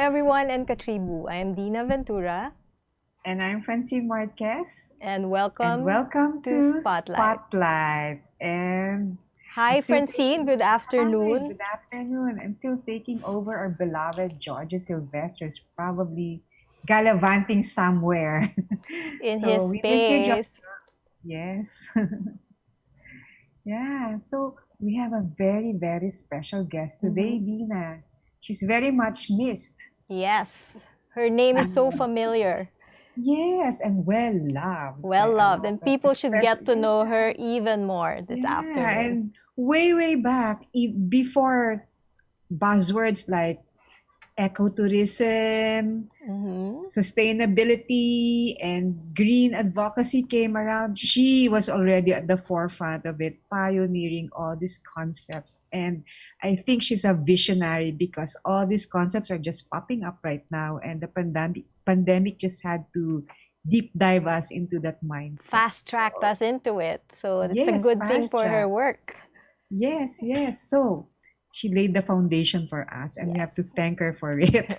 everyone, and Katribu. I am Dina Ventura. And I'm Francine Marquez. And And welcome to to Spotlight. Spotlight. And Hi, Francine. Good afternoon. Hi, good afternoon. I'm still taking over our beloved George Sylvester's probably gallivanting somewhere. In so his we miss you, George. space. Yes. Yeah. So we have a very, very special guest today, Dina. She's very much missed. Yes. Her name is so familiar. Yes, and well loved. Well by a loved. lot And of people should get to especially know her even more this yeah, afternoon. and way, way back, before buzzwords like ecotourism, sustainability, and green advocacy came around, she was already at the forefront of it, pioneering all these concepts. And I think she's a visionary because all these concepts are just popping up right now, and the pandemic just had to deep dive us into that mindset. Fast tracked us into it. So that's a Yes, good thing fast for her track. work. Yes, yes. So she laid the foundation for us, and we have to Yes. thank her for it.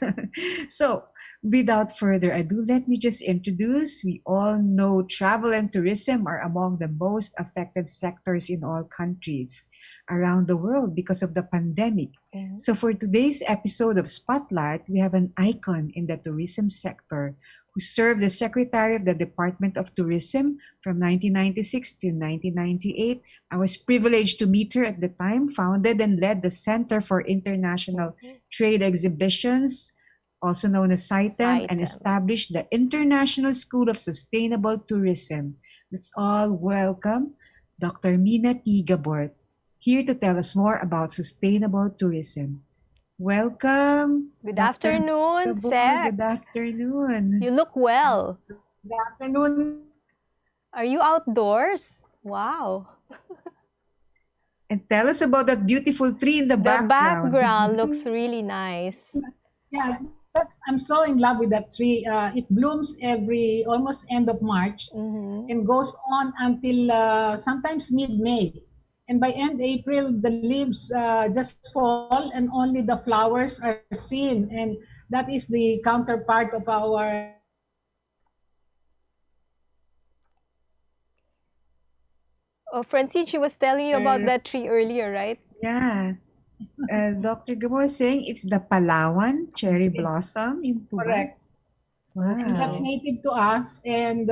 So, without further ado, let me just introduce. We all know travel and tourism are among the most affected sectors in all countries around the world because of the pandemic. So, for today's episode of Spotlight, we have an icon in the tourism sector who served as Secretary of the Department of Tourism from 1996 to 1998. I was privileged to meet her at the time, founded and led the Center for International Trade Exhibitions, also known as CITEM, and established the International School of Sustainable Tourism. Let's all welcome Dr. Mina T. Gabor, here to tell us more about sustainable tourism. Welcome. Good Dr. afternoon, Gabor. Sec. Good afternoon. You look well. Good afternoon. Are you outdoors? Wow. And tell us about that beautiful tree in the The background. background looks really nice. Yeah, I'm so in love with that tree. It blooms every almost end of March and goes on until sometimes mid-May. And by end April, the leaves just fall and only the flowers are seen. And that is the counterpart of our Oh, Francine, she was telling you about that tree earlier, right? Yeah. Dr. Gabor is saying it's the Palawan cherry blossom in Tuban. correct. Wow. And that's native to us. And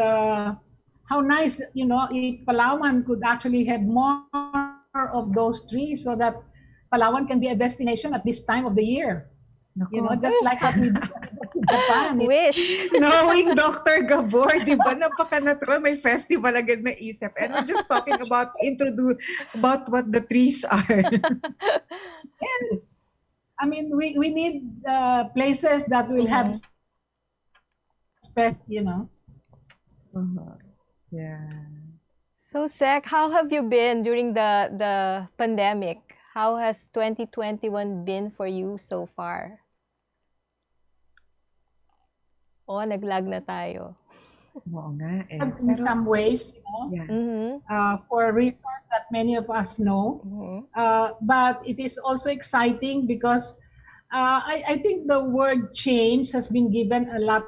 how nice, if Palawan could actually have more of those trees so that Palawan can be a destination at this time of the year. Nako. Just like what we do to Japan. Wish. Knowing Dr. Gabor, di ba, napaka-natural, may festival agad na isip. And we're just talking about about what the trees are. Yes. I mean, we need places that will have Yeah. So, Sec, how have you been during the pandemic? How has 2021 been for you so far? Oh, naglag na tayo. Oo nga eh. In some ways, Yeah. for reasons that many of us know. But it is also exciting because I think the word change has been given a lot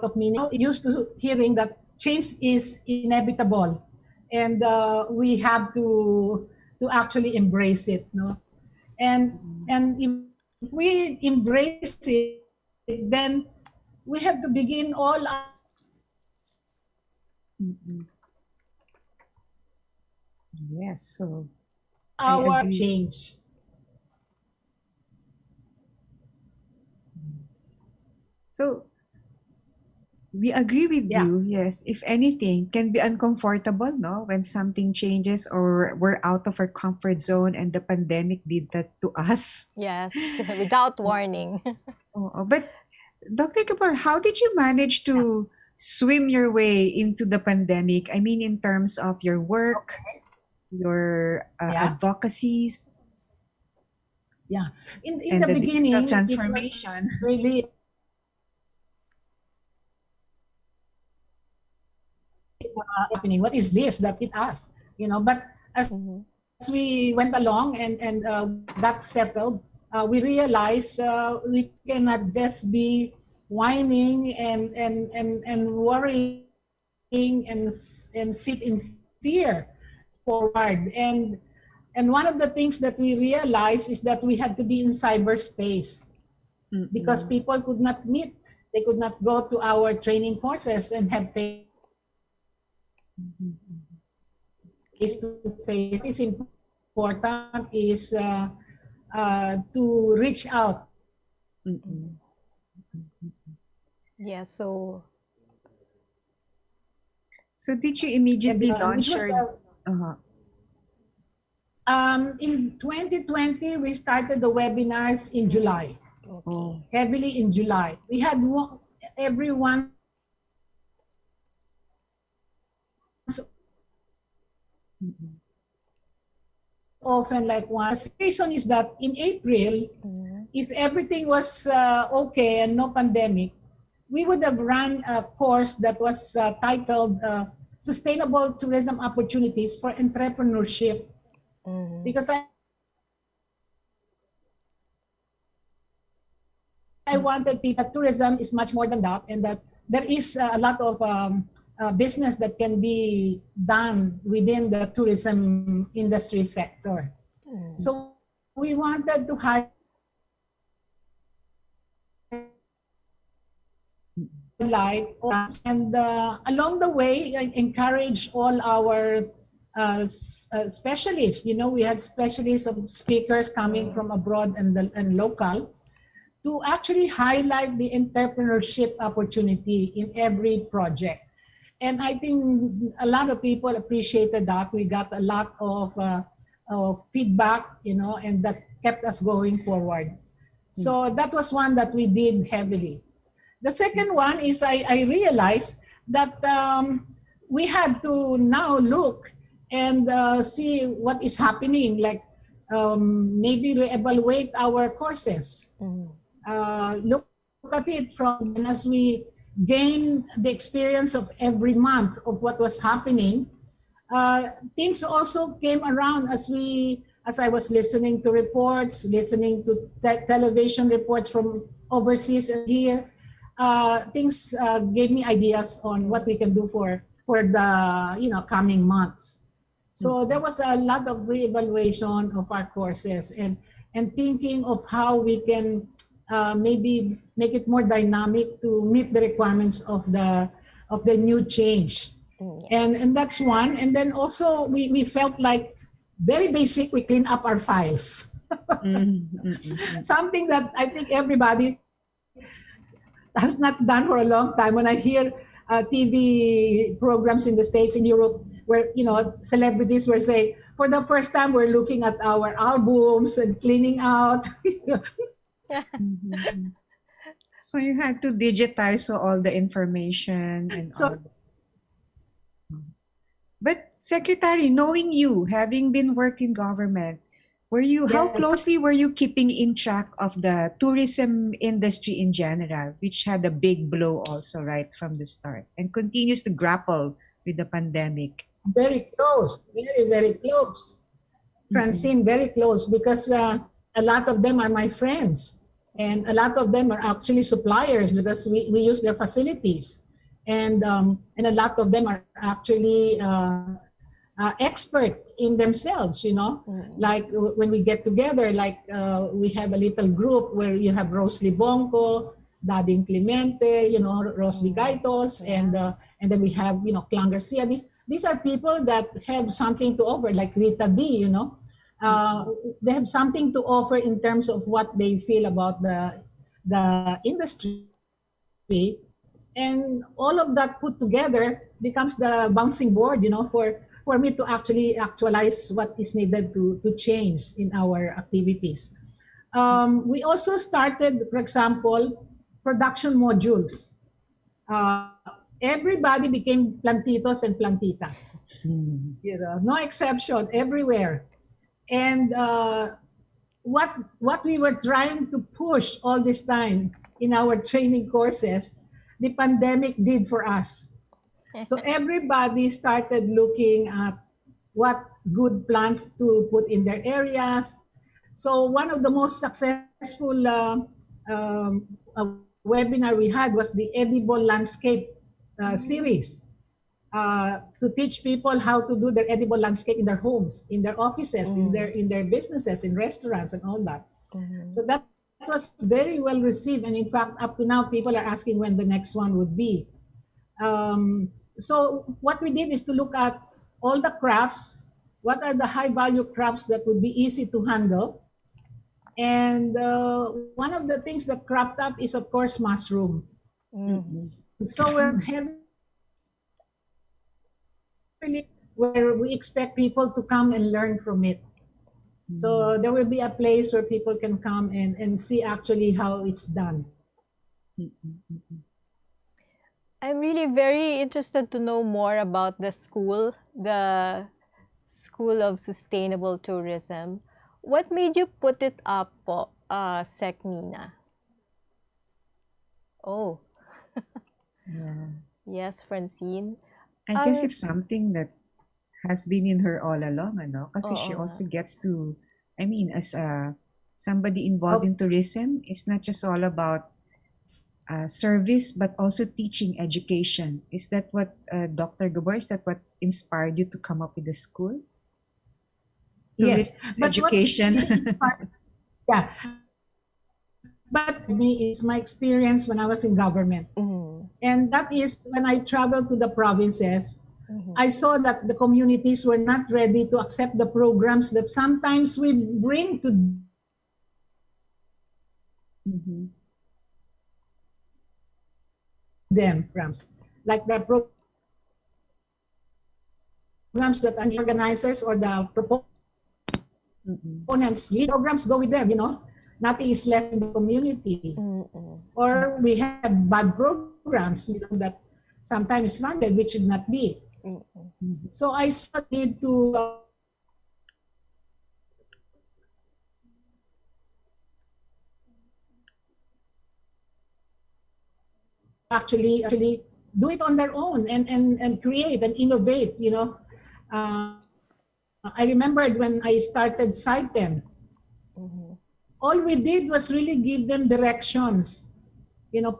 of meaning. Used to hearing that change is inevitable, and we have to actually embrace it, no? And if we embrace it, then we have to begin all Yes, so our agree. change. So we agree with you. Yes, if anything, can be uncomfortable, no, when something changes or we're out of our comfort zone, and the pandemic did that to us. Yes, without warning. But Dr. Kapar, how did you manage to swim your way into the pandemic? I mean, in terms of your work, your advocacies. Yeah, in and the beginning, transformation. It was really happening. What is this that hit us? But as we went along and got settled, we realized we cannot just be whining and worrying and sit in fear forward. And one of the things that we realized is that we had to be in cyberspace because Mm-mm. people could not meet. They could not go to our training courses and have Mhm. face to face. What is important is to reach out. Mm-mm. Yeah, so So did you And immediately it launch was your uh in 2020 we started the webinars in July, oh okay. heavily in July. We had one, every once mm-mm. often like once. The reason is that in April, Mhm. if everything was okay and no pandemic, we would have run a course that was titled Sustainable Tourism Opportunities for Entrepreneurship. Mhm. Because I wanted people that tourism is much more than that, and that there is a lot of business that can be done within the tourism industry sector. Mhm. So we wanted to highlight and along the way, I encourage all our specialists. You know, we had specialists of speakers coming Mhm. from abroad and local to actually highlight the entrepreneurship opportunity in every project. And I think a lot of people appreciated that. We got a lot of feedback, you know, and that kept us going forward. So that was one that we did heavily. The second one is I realized that we had to now look and see what is happening, like maybe reevaluate our courses, Mhm. look at it from then as we gain the experience of every month of what was happening. Things also came around as I was listening to reports, listening to television reports from overseas and here. Things gave me ideas on what we can do for the coming months. So there Mm-mm. was a lot of reevaluation of our courses and thinking of how we can maybe make it more dynamic to meet the requirements of the new change. Mm, and yes. and that's one. And then also we felt like very basic, we clean up our files. Mm-mm. Mm-mm. Something that I think everybody has not done for a long time. When I hear TV programs in the States, in Europe, where celebrities were saying for the first time we're looking at our albums and cleaning out. Mm-mm. So you had to digitize all the information and So all. But Secretary, knowing you, having been working government, how yes, closely were you keeping in track of the tourism industry in general, which had a big blow also right from the start and continues to grapple with the pandemic? very close, very very close. Mm-mm. Francine, very close, because a lot of them are my friends, and a lot of them are actually suppliers because we use their facilities, and a lot of them are actually expert in themselves. Mm. Like when we get together, like we have a little group where you have Rosely Bonco, Dading Clemente, Ros Mm. Vigaitos, Yeah. and then we have Clang Garcia. These are people that have something to offer, like Rita D. Uh, Mm-mm. they have something to offer in terms of what they feel about the industry, and all of that put together becomes the bouncing board, for me to actually actualize what is needed to change in our activities. We also started, for example, production modules. Everybody became plantitos and plantitas. Mm-mm. No exception everywhere. And what we were trying to push all this time in our training courses, the pandemic did for us. So everybody started looking at what good plants to put in their areas. So one of the most successful webinar we had was the edible landscape series to teach people how to do their edible landscape in their homes, in their offices, in their businesses, in restaurants, and all that. Mm-hmm. So that was very well received, and in fact, up to now, people are asking when the next one would be. So what we did is to look at all the crafts. What are the high value crafts that would be easy to handle? And one of the things that cropped up is, of course, mushroom. Mm-hmm. Mm-mm. So we're heavily where we expect people to come and learn from it. Mm-mm. So there will be a place where people can come and see actually how it's done. Mm-mm. Mm-mm. I'm really very interested to know more about the School of Sustainable Tourism. What made you put it up po, Sec Mina? Oh, Yeah. yes, Francine. I guess Ang, it's something that has been in her all along, ano? Kasi oo she nga. also gets to, I mean, as somebody involved in Oh, tourism, it's not just all about service, but also teaching education. Is that what, Dr. Gabor, is that what inspired you to come up with the school? yes. Tourism But what education. really inspired, yeah, but me is my experience when I was in government. Mm-hmm. And that is when I traveled to the provinces, Mm-hmm. I saw that the communities were not ready to accept the programs that sometimes we bring to them Mm-hmm. programs. Like the programs that the organizers or the Mm-mm. proponents lead programs go with them, nothing is left in the community. Mm-hmm. Or we have bad programs, that sometimes funded, which should not be. Mm-hmm. Mm-hmm. So I saw the need to actually do it on their own and create and innovate. I remembered when I started Citem, Mm-hmm. all we did was really give them directions,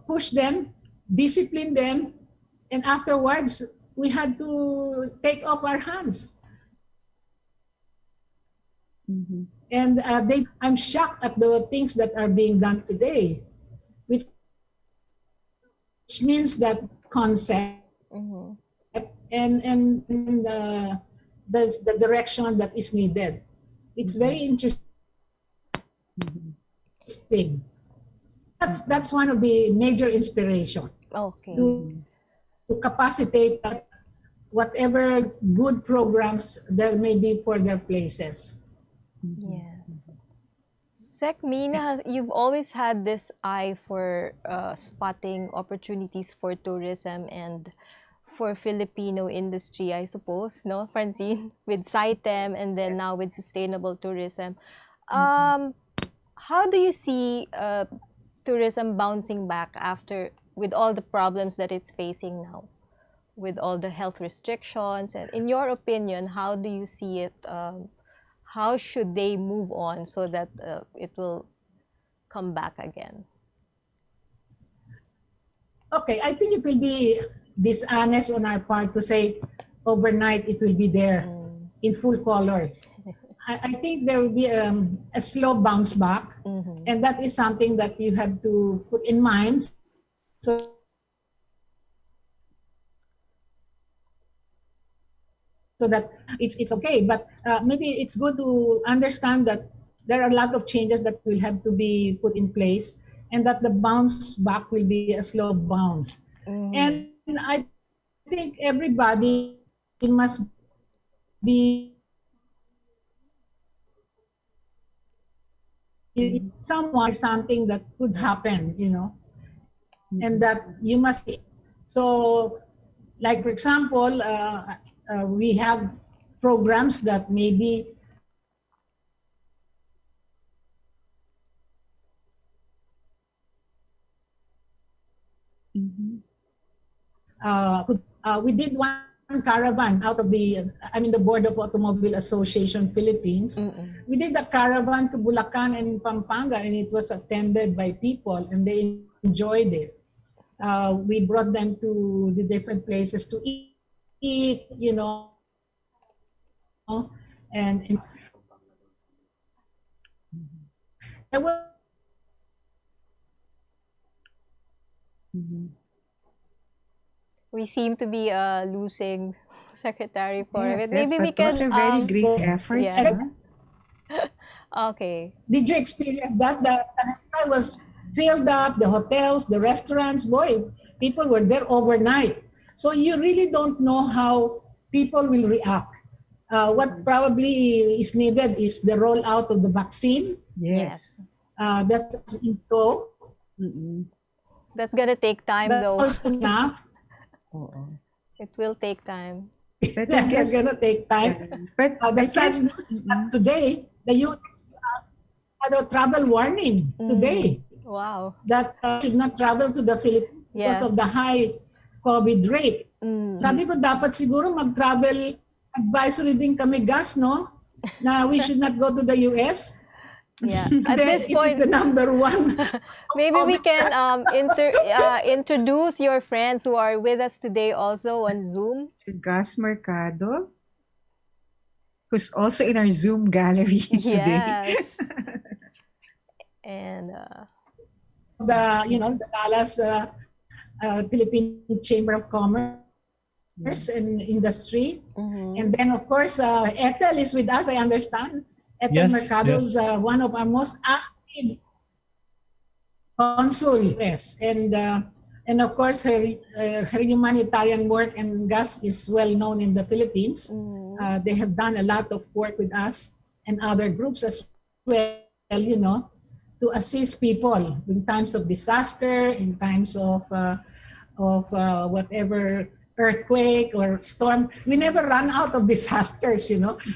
push them, discipline them, and afterwards we had to take off our hands. Mm-hmm. And I'm shocked at the things that are being done today, which means that concept Mm-hmm. and the direction that is needed. It's Mm-hmm. very interesting. Mm-hmm. Mm-mm. That's one of the major inspiration Okay. to Mm-hmm. to capacitate whatever good programs there may be for their places. Mm-hmm. Yes. Sec Mina, you've always had this eye for spotting opportunities for tourism and for Filipino industry, I suppose, no, Francine? With SciTem and then Yes. now with sustainable tourism. Mm-mm. Um, how do you see tourism bouncing back after, with all the problems that it's facing now, with all the health restrictions? And in your opinion, how do you see it? How should they move on so that it will come back again? Okay, I think it will be dishonest on our part to say overnight it will be there Mm. in full colors. I think there will be a slow bounce back, Mm-hmm. and that is something that you have to put in mind so that it's okay. But maybe it's good to understand that there are a lot of changes that will have to be put in place, and that the bounce back will be a slow bounce. Mm-hmm. And I think everybody must be Mm-hmm. somewhat something that could happen, and Mm-mm. that you must be. So, like for example, we have programs that maybe Mm-hmm. we did one caravan out of the Board of Automobile Association Philippines. We did a caravan to Bulacan and Pampanga, and it was attended by people, and they enjoyed it. We brought them to the different places to eat, and there was Mhm. We seem to be losing Secretary for a Yes, bit. yes, Maybe we but those can are very great efforts, yeah. huh? Okay. Did you experience that? The Tagaytay was filled up, the hotels, the restaurants, boy, people were there overnight. So you really don't know how people will react. What probably is needed is the rollout of the vaccine. Yes. Yes. That's so. Mm-mm. That's gonna take time That's though. also enough. Oo. It will take time. But I That's guess, gonna take yeah, time. but The I sad guess, news is that today the U.S. Had a travel warning today Wow. that should not travel to the Philippines because Yeah. of the high COVID rate. Sabi ko, dapat siguro mag-travel advisory din kami, Gas, no? Na we should not go to the US. Yeah. Kasi At this it is the point, number one. maybe we can introduce your friends who are with us today also on Zoom. Gas Mercado, who's also in our Zoom gallery today. Yes. And The Dallas Philippine Chamber of Commerce and Industry. And then, of course, Ethel is with us, I understand. Ethel Mercado is one of our most active consul, yes. And of course, her humanitarian work and Gas is well known in the Philippines. They have done a lot of work with us and other groups as well, to assist people in times of disaster, in times of whatever earthquake or storm. We never run out of disasters.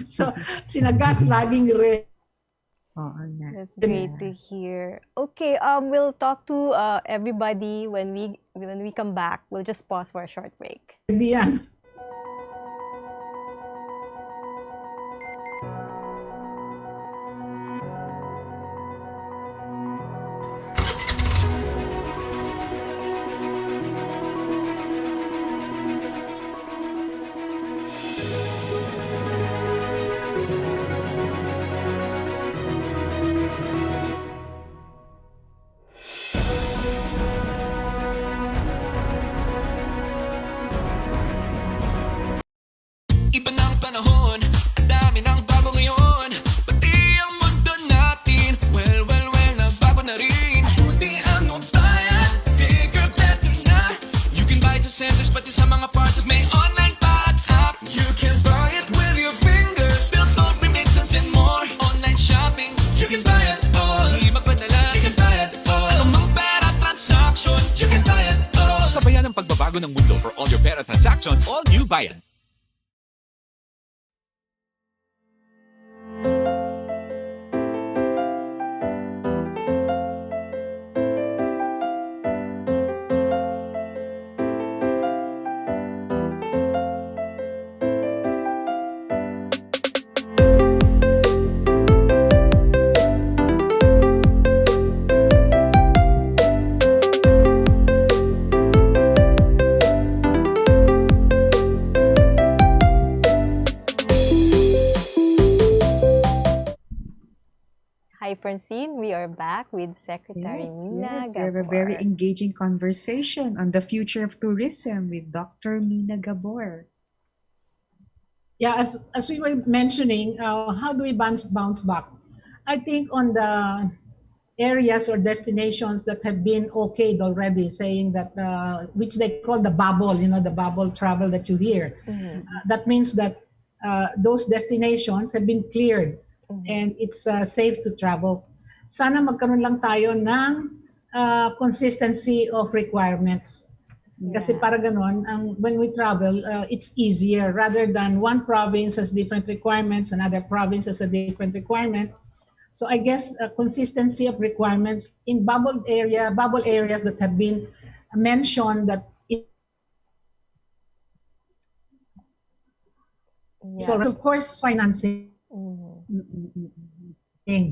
So sinagas laging that's great to hear. Okay, we'll talk to everybody when we come back. We'll just pause for a short break. yan. Iba ng panahon, ang dami ng bago ngayon. Pati ang mundo natin, well, nagbago na rin. Buti ano bayan, bigger, better na. You can buy it sa centers, pati sa mga parties may online pa at app. You can buy it with your fingers, still don't remittance and more. Online shopping, you can buy it all. Di magpadala, you can buy it all. Anumang pera transaction, you can buy it all. Sabayan ang pagbabago ng mundo for all your pera transactions, all new Bayan. Hi, Francine. We are back with Secretary Mina Yes, we have a very Gabor. engaging conversation on the future of tourism with Dr. Mina Gabor. Yeah, as we were mentioning, how do we bounce back? I think on the areas or destinations that have been okayed already, saying that which they call the bubble, the bubble travel that you hear. That means that those destinations have been cleared and it's safe to travel. Sana magkaroon lang tayo ng consistency of requirements. Kasi Yeah. para ganon, when we travel, it's easier rather than one province has different requirements, another province has a different requirement. So I guess consistency of requirements in bubble areas that have been mentioned that So Yeah. of course, financing. Mm-mm-mm.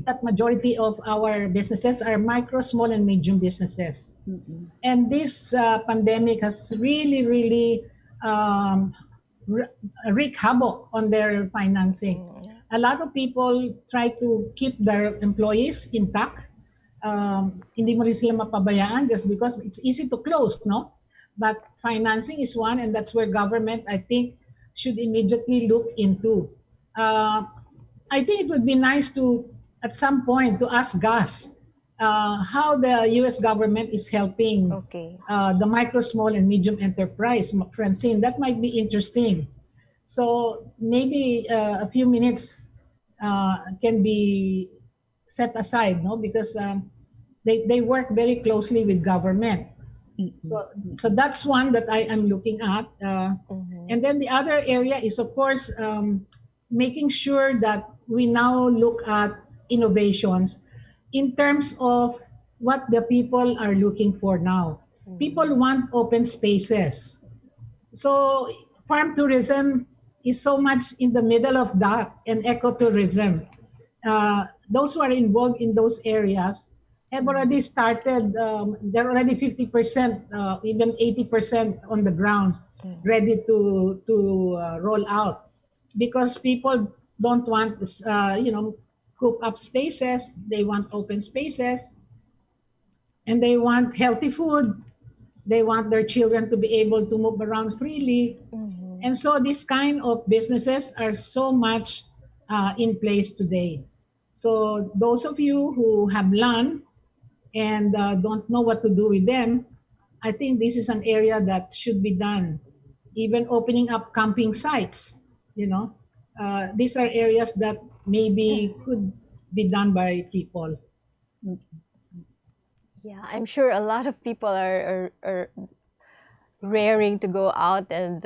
That majority of our businesses are micro, small, and medium businesses. Mm-mm. And this pandemic has really um, wre- wreaked havoc on their financing. A lot of people try to keep their employees intact. Hindi mo rin sila mapabayaan just because it's easy to close, no? But financing is one, and that's where government, I think, should immediately look into. Uh, I think it would be nice to, at some point, to ask Gus how the U.S. government is helping Okay. the micro, small, and medium enterprise. Francine, that might be interesting. So maybe a few minutes can be set aside, no? Because they work very closely with government. Mm-mm. So that's one that I am looking at. And then the other area is, of course, making sure that we now look at innovations in terms of what the people are looking for now. People want open spaces. So farm tourism is so much in the middle of that, and ecotourism. Those who are involved in those areas have already started. They're already 50%, even 80% on the ground, ready to roll out, because people don't want coop up spaces. They want open spaces, and they want healthy food. They want their children to be able to move around freely. And so these kind of businesses are so much in place today. So those of you who have land and don't know what to do with them, I think this is an area that should be done. Even opening up camping sites, these are areas that maybe could be done by people. Yeah, I'm sure a lot of people are raring to go out and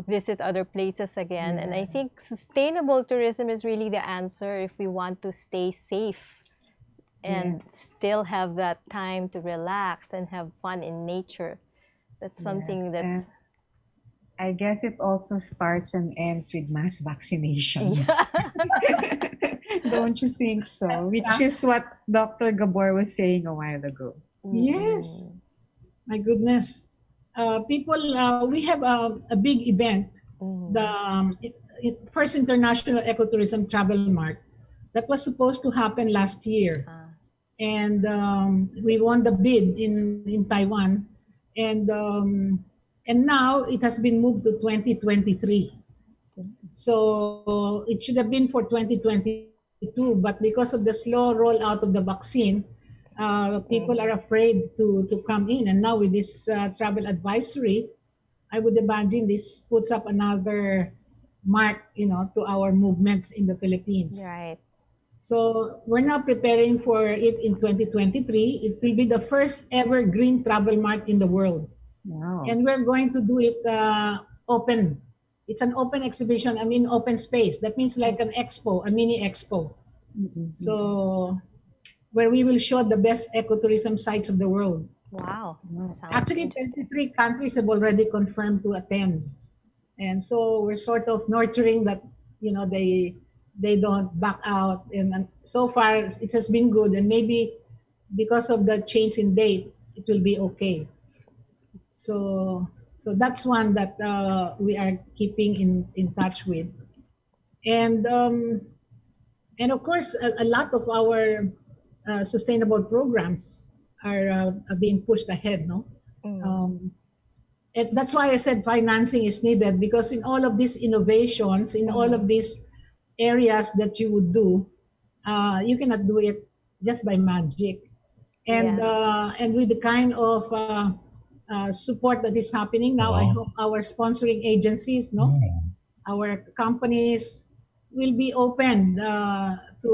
visit other places again. And I think sustainable tourism is really the answer if we want to stay safe and Yes. still have that time to relax and have fun in nature. That's something Yes. And that's I guess it also starts and ends with mass vaccination. yeah. Don't you think so? Which Yeah. is what Dr. Gabor was saying a while ago. Yes. My goodness. We have a big event, the first International Ecotourism Travel Mart, that was supposed to happen last year. And we won the bid in Taiwan. And, and now it has been moved to 2023. So it should have been for 2022, but because of the slow rollout of the vaccine, people are afraid to come in. And now with this travel advisory, I would imagine this puts up another mark, to our movements in the Philippines. Right. So we're now preparing for it in 2023. It will be the first ever green travel mart in the world. Wow. And we're going to do it open. It's an open exhibition, open space. That means like an expo, a mini expo. Mm-mm. So where we will show the best ecotourism sites of the world. Wow. Sounds Actually, interesting. 23 countries have already confirmed to attend. And so we're sort of nurturing that, they don't back out. And so far, it has been good. And maybe because of the change in date, it will be okay. So that's one that we are keeping in touch with. And and of course, a lot of our sustainable programs are being pushed ahead, no? Um, and that's why I said financing is needed, because in all of these innovations, in all of these areas that you would do, you cannot do it just by magic. And with the kind of support that is happening now, I hope our sponsoring agencies, no, our companies will be open to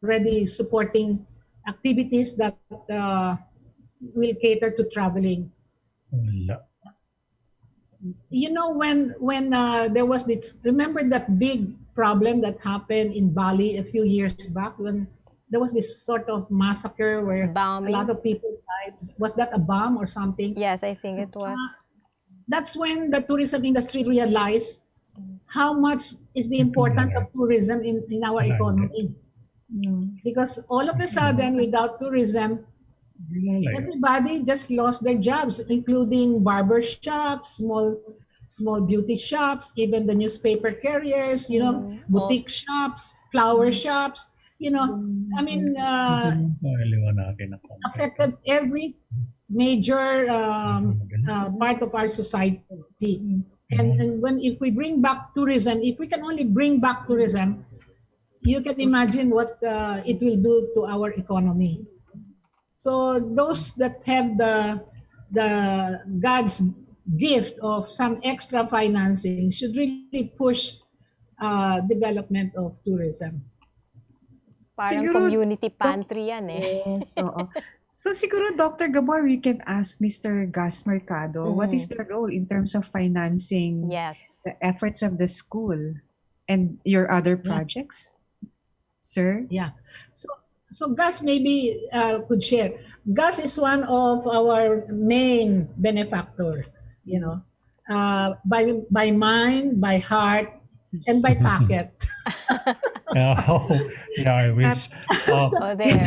already supporting activities that will cater to traveling. When there was this, remember that big problem that happened in Bali a few years back, when there was this sort of massacre where a lot Bombing. of people died. Was that a bomb or something? Yes, I think it was. That's when the tourism industry realized how much is the importance of tourism in our economy. Because all of a sudden, without tourism, everybody just lost their jobs, including barber shops, small beauty shops, even the newspaper carriers, boutique shops, flower shops. I mean, affected every major part of our society. And when if we bring back tourism, if we can only bring back tourism, you can imagine what it will do to our economy. So those that have the God's gift of some extra financing should really push development of tourism. Parang Siguro, community Doc, pantry yan eh. yes, oo. So siguro, Dr. Gabor, we can ask Mr. Gas Mercado, what is their role in terms of financing Yes. the efforts of the school and your other Yeah. projects, sir? Yeah. So Gus maybe could share. Gus is one of our main benefactor, by mind, by heart, and by pocket. Yeah, I wish. Oh, there.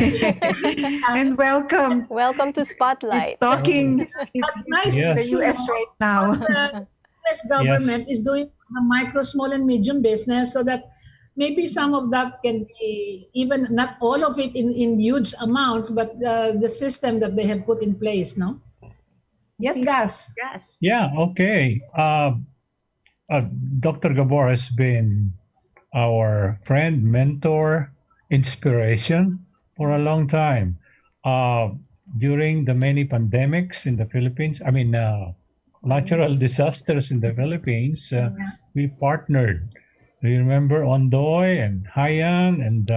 And welcome. Welcome to He's Spotlight. talking, he's Nice in the Yes. US right now. The US government Yes. is doing the micro, small, and medium business so that maybe some of that can be even not all of it in huge amounts, but the system that they have put in place, no? Yes, Gus. Yes. Yeah, okay. Dr. Gabor has been our friend, mentor, inspiration for a long time. During the many pandemics in the Philippines, natural disasters in the Philippines, we partnered. Do you remember Ondoy and Haiyan, and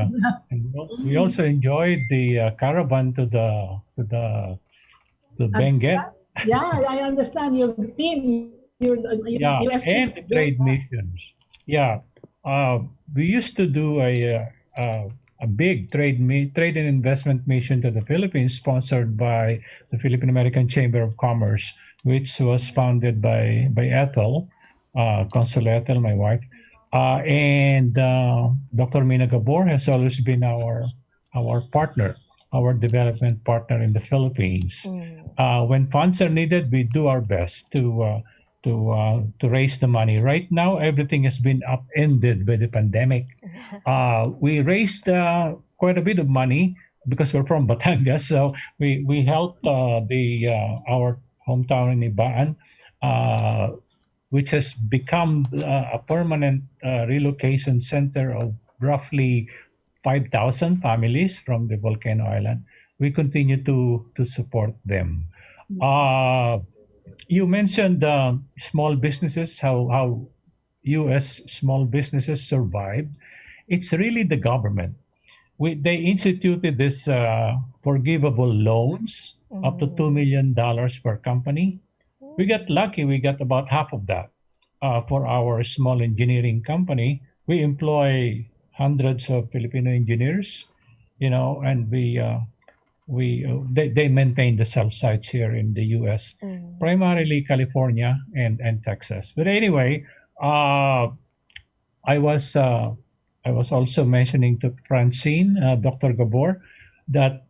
we also enjoyed the caravan to Benguet. Yeah, I understand your team. Your Yeah, US and team. the trade missions. Yeah, we used to do a big trade and investment mission to the Philippines, sponsored by the Philippine American Chamber of Commerce, which was founded by Ethel, Consul Ethel, my wife, and Dr. Mina Gabor has always been our partner, our development partner in the Philippines. When funds are needed, we do our best to raise the money. Right now, everything has been upended by the pandemic. We raised quite a bit of money because we're from Batangas, so we helped our hometown in Ibaan, which has become a permanent relocation center of roughly 5,000 families from the volcano island. We continue to support them. You mentioned small businesses, how U.S. small businesses survived. It's really the government. They instituted this forgivable loans up to $2 million per company. We got lucky. We got about half of that for our small engineering company. We employ hundreds of Filipino engineers, and they maintain the cell sites here in the U.S., primarily California and Texas. But anyway, I was also mentioning to Francine, Dr. Gabor, that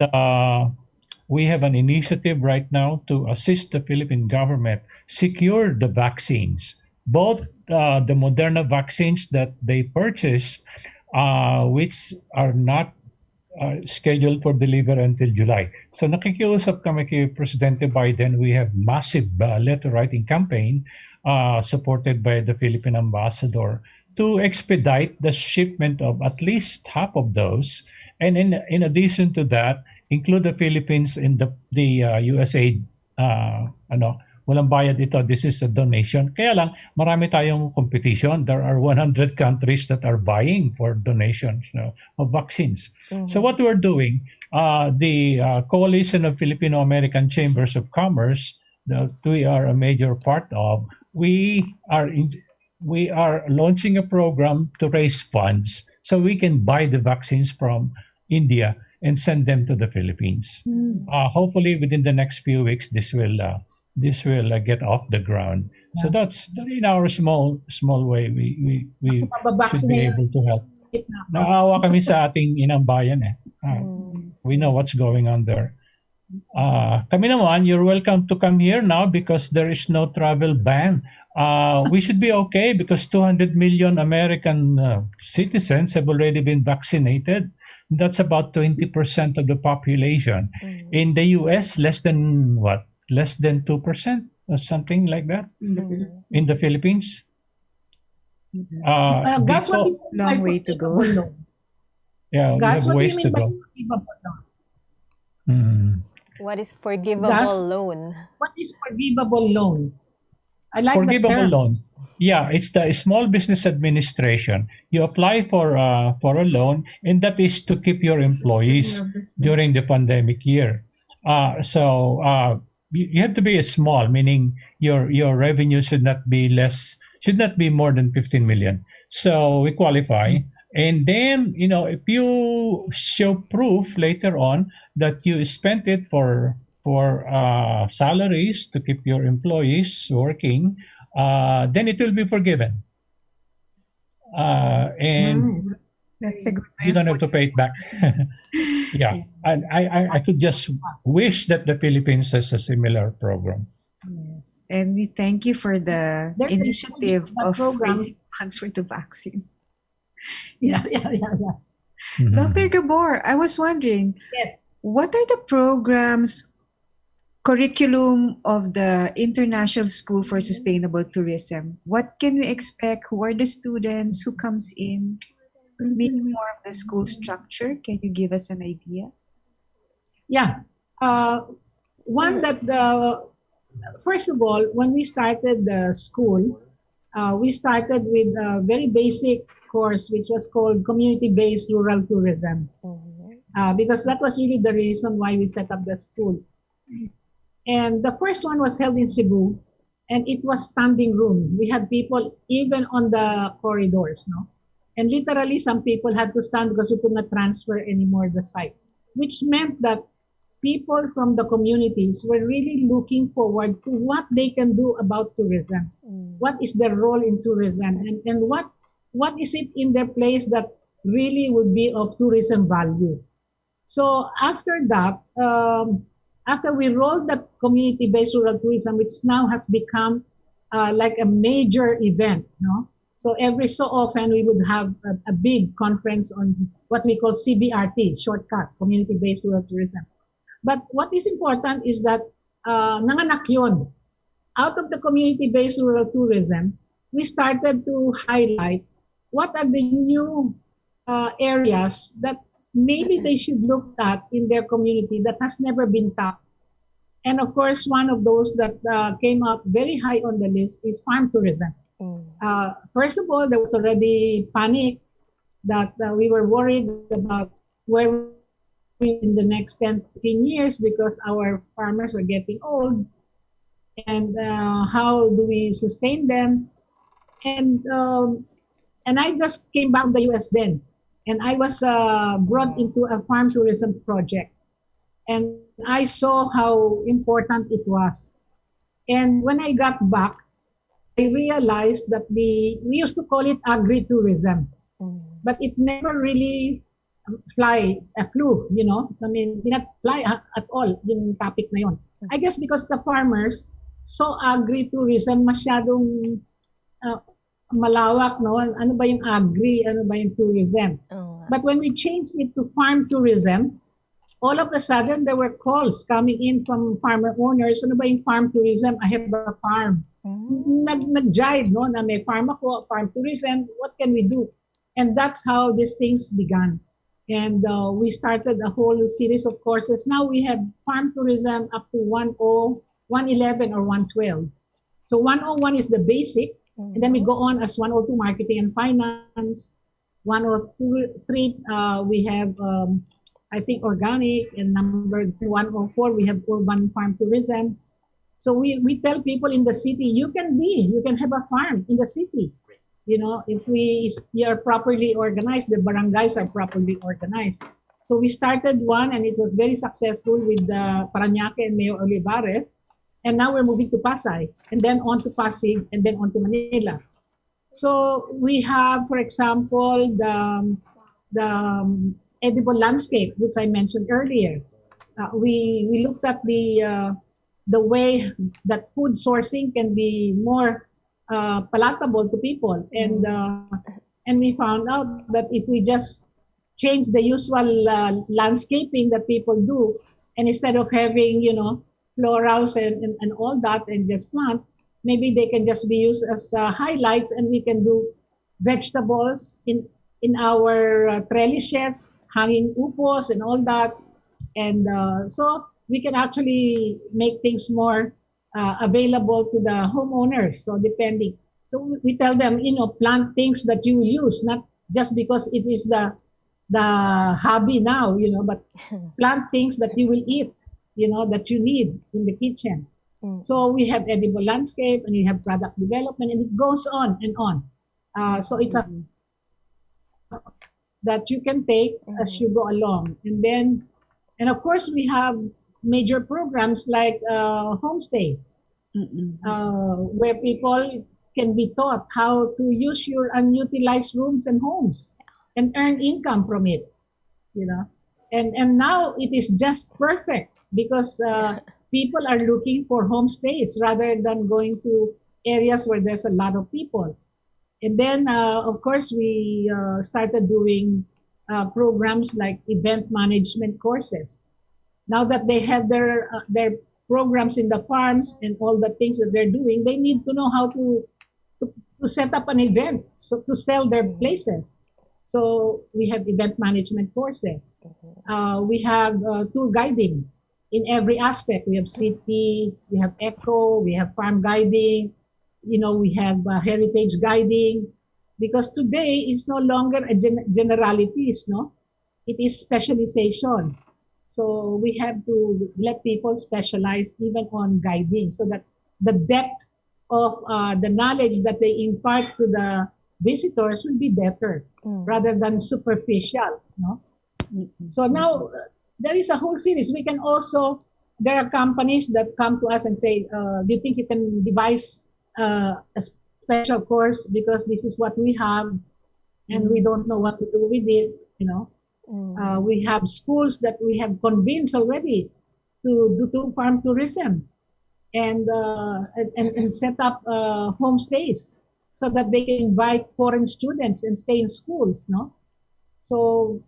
we have an initiative right now to assist the Philippine government secure the vaccines, both the Moderna vaccines that they purchased, which are not scheduled for delivery until July. So nakikiusap kami kay Presidente Biden. We have massive letter writing campaign supported by the Philippine ambassador to expedite the shipment of at least half of those. And in addition to that, include the Philippines in the USAID. Walang bayad ito. This is a donation. Kaya lang, marami tayong competition. There are 100 countries that are buying for donations of vaccines. So what we're doing, the Coalition of Filipino-American Chambers of Commerce, that we are a major part of, we are launching a program to raise funds so we can buy the vaccines from India and send them to the Philippines. Hopefully, within the next few weeks, this will this will get off the ground. So Yeah. that's in our small way we should be Mababaksinate able to help. na ako. Naawa kami sa ating inang bayan eh. Yes, We know yes. what's going on there. Kami naman, you're welcome to come here now because there is no travel ban. We should be okay because 200 million American citizens have already been vaccinated. That's about 20% of the population. In the US, less than what? Less than 2% or something like that in the Philippines. Gus, what do Dito, you mean by Long way to go. forgivable loan? yeah, we Gus, have what do you ways mean to by go. forgivable loan? Mm. What is forgivable Gus, loan? what is forgivable loan? I like the Forgivable term. loan. Yeah, it's the Small Business Administration. You apply for a loan, and that is to keep your employees during the pandemic year. You have to be small, meaning your revenue should not be more than 15 million. So we qualify, and then if you show proof later on that you spent it for salaries to keep your employees working, then it will be forgiven. And That's a good way you of don't have to pay it back. Yeah. And I could just wish that the Philippines has a similar program. Yes, and we thank you for the There's an initiative that of program. raising funds for the vaccine. Yeah, Yes. yeah. Dr. Gabor, I was wondering, Yes. what are the programs, curriculum of the International School for Sustainable Tourism? What can we expect? Who are the students? Who comes in? Maybe more of the school structure. Can you give us an idea? Yeah. One that first of all, when we started the school, we started with a very basic course which was called community-based rural tourism, because that was really the reason why we set up the school. And the first one was held in Cebu, and it was standing room. We had people even on the corridors, no? And literally some people had to stand because we could not transfer anymore the site, which meant that people from the communities were really looking forward to what they can do about tourism. What is their role in tourism, and what is it in their place that really would be of tourism value. So after that, after we rolled that community-based rural tourism, which now has become like a major event, no? So every so often we would have a big conference on what we call CBRT, shortcut, community-based rural tourism. But what is important is that nanganak yun. Out of the community-based rural tourism, we started to highlight what are the new areas that maybe they should look at in their community that has never been tapped. And of course, one of those that came up very high on the list is farm tourism. First of all, there was already panic that we were worried about where we in the next 10, 15 years because our farmers are getting old, and how do we sustain them? And I just came back from the US then, and I was brought into a farm tourism project, and I saw how important it was. And when I got back, I realized that we used to call it agri-tourism, but it never really flew, you know. I mean, did not fly at all yung topic na yon. I guess because the farmers saw agri-tourism masyadong malawak, no? Ano ba yung agri, ano ba yung tourism? But when we changed it to farm tourism, all of a sudden there were calls coming in from farmer owners. Ano ba yung farm tourism? I have a farm. Nag-jive, no? Na may farm ako, farm tourism, what can we do? And that's how these things began. And we started a whole series of courses. Now we have farm tourism up to 111 or 112. So 101 is the basic, and then we go on as 102 marketing and finance. 103 we have I think organic, and number 104 we have urban farm tourism. So we tell people in the city, you can have a farm in the city. You know, if we are properly organized, the barangays are properly organized. So we started one, and it was very successful with Parañaque and Mayor Olivares. And now we're moving to Pasay, and then on to Pasig, and then on to Manila. So we have, for example, the edible landscape, which I mentioned earlier. We looked at the way that food sourcing can be more palatable to people, and we found out that if we just change the usual landscaping that people do, and instead of having florals and all that and just plants, maybe they can just be used as highlights, and we can do vegetables in our trellises, hanging upos and all that, and so we can actually make things more available to the homeowners. So depending, so we tell them, plant things that you will use, not just because it is the hobby now, but plant things that you will eat, that you need in the kitchen. So we have edible landscape, and we have product development, and it goes on and on. So it's a that you can take as you go along, and of course we have major programs like homestay, where people can be taught how to use your unutilized rooms and homes and earn income from it, and now it is just perfect because people are looking for homestays rather than going to areas where there's a lot of people. And then, of course, we started doing programs like event management courses. Now that they have their programs in the farms and all the things that they're doing, they need to know how to set up an event, so to sell their places. So we have event management courses. We have tour guiding in every aspect. We have city, we have eco, we have farm guiding, we have heritage guiding, because today it's no longer a generalities, no? It is specialization. So we have to let people specialize even on guiding, so that the depth of the knowledge that they impart to the visitors will be better rather than superficial, no? So now there is a whole series. We can also, there are companies that come to us and say, do you think you can devise a special course, because this is what we have and we don't know what to do with it, we have schools that we have convinced already to do farm tourism and set up homestays so that they can invite foreign students and stay in schools, no? So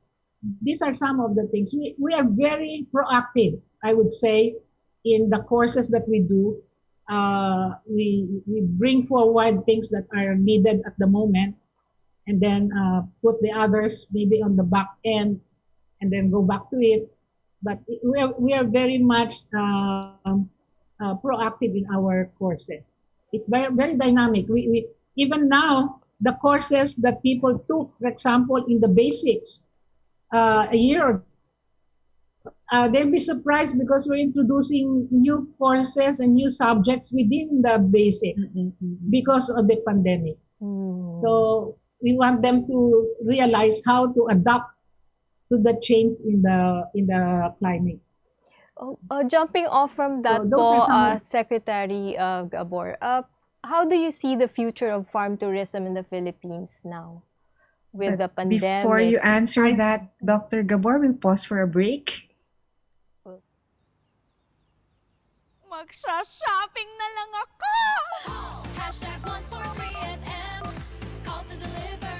these are some of the things. We are very proactive, I would say, in the courses that we do. We bring forward things that are needed at the moment, and then put the others maybe on the back end, and then go back to it. But we are very much proactive in our courses. It's very, very dynamic. We even now, the courses that people took, for example, in the basics, a year they'll be surprised because we're introducing new courses and new subjects within the basics because of the pandemic. So we want them to realize how to adapt to the change in the climate. Jumping off from So that those are po, some of- Secretary Gabor, how do you see the future of farm tourism in the Philippines now with the But before pandemic? you answer that, Dr. Gabor, we'll pause for a break. Magsha-shopping na lang ako! Hashtag 143SM. Call to deliver.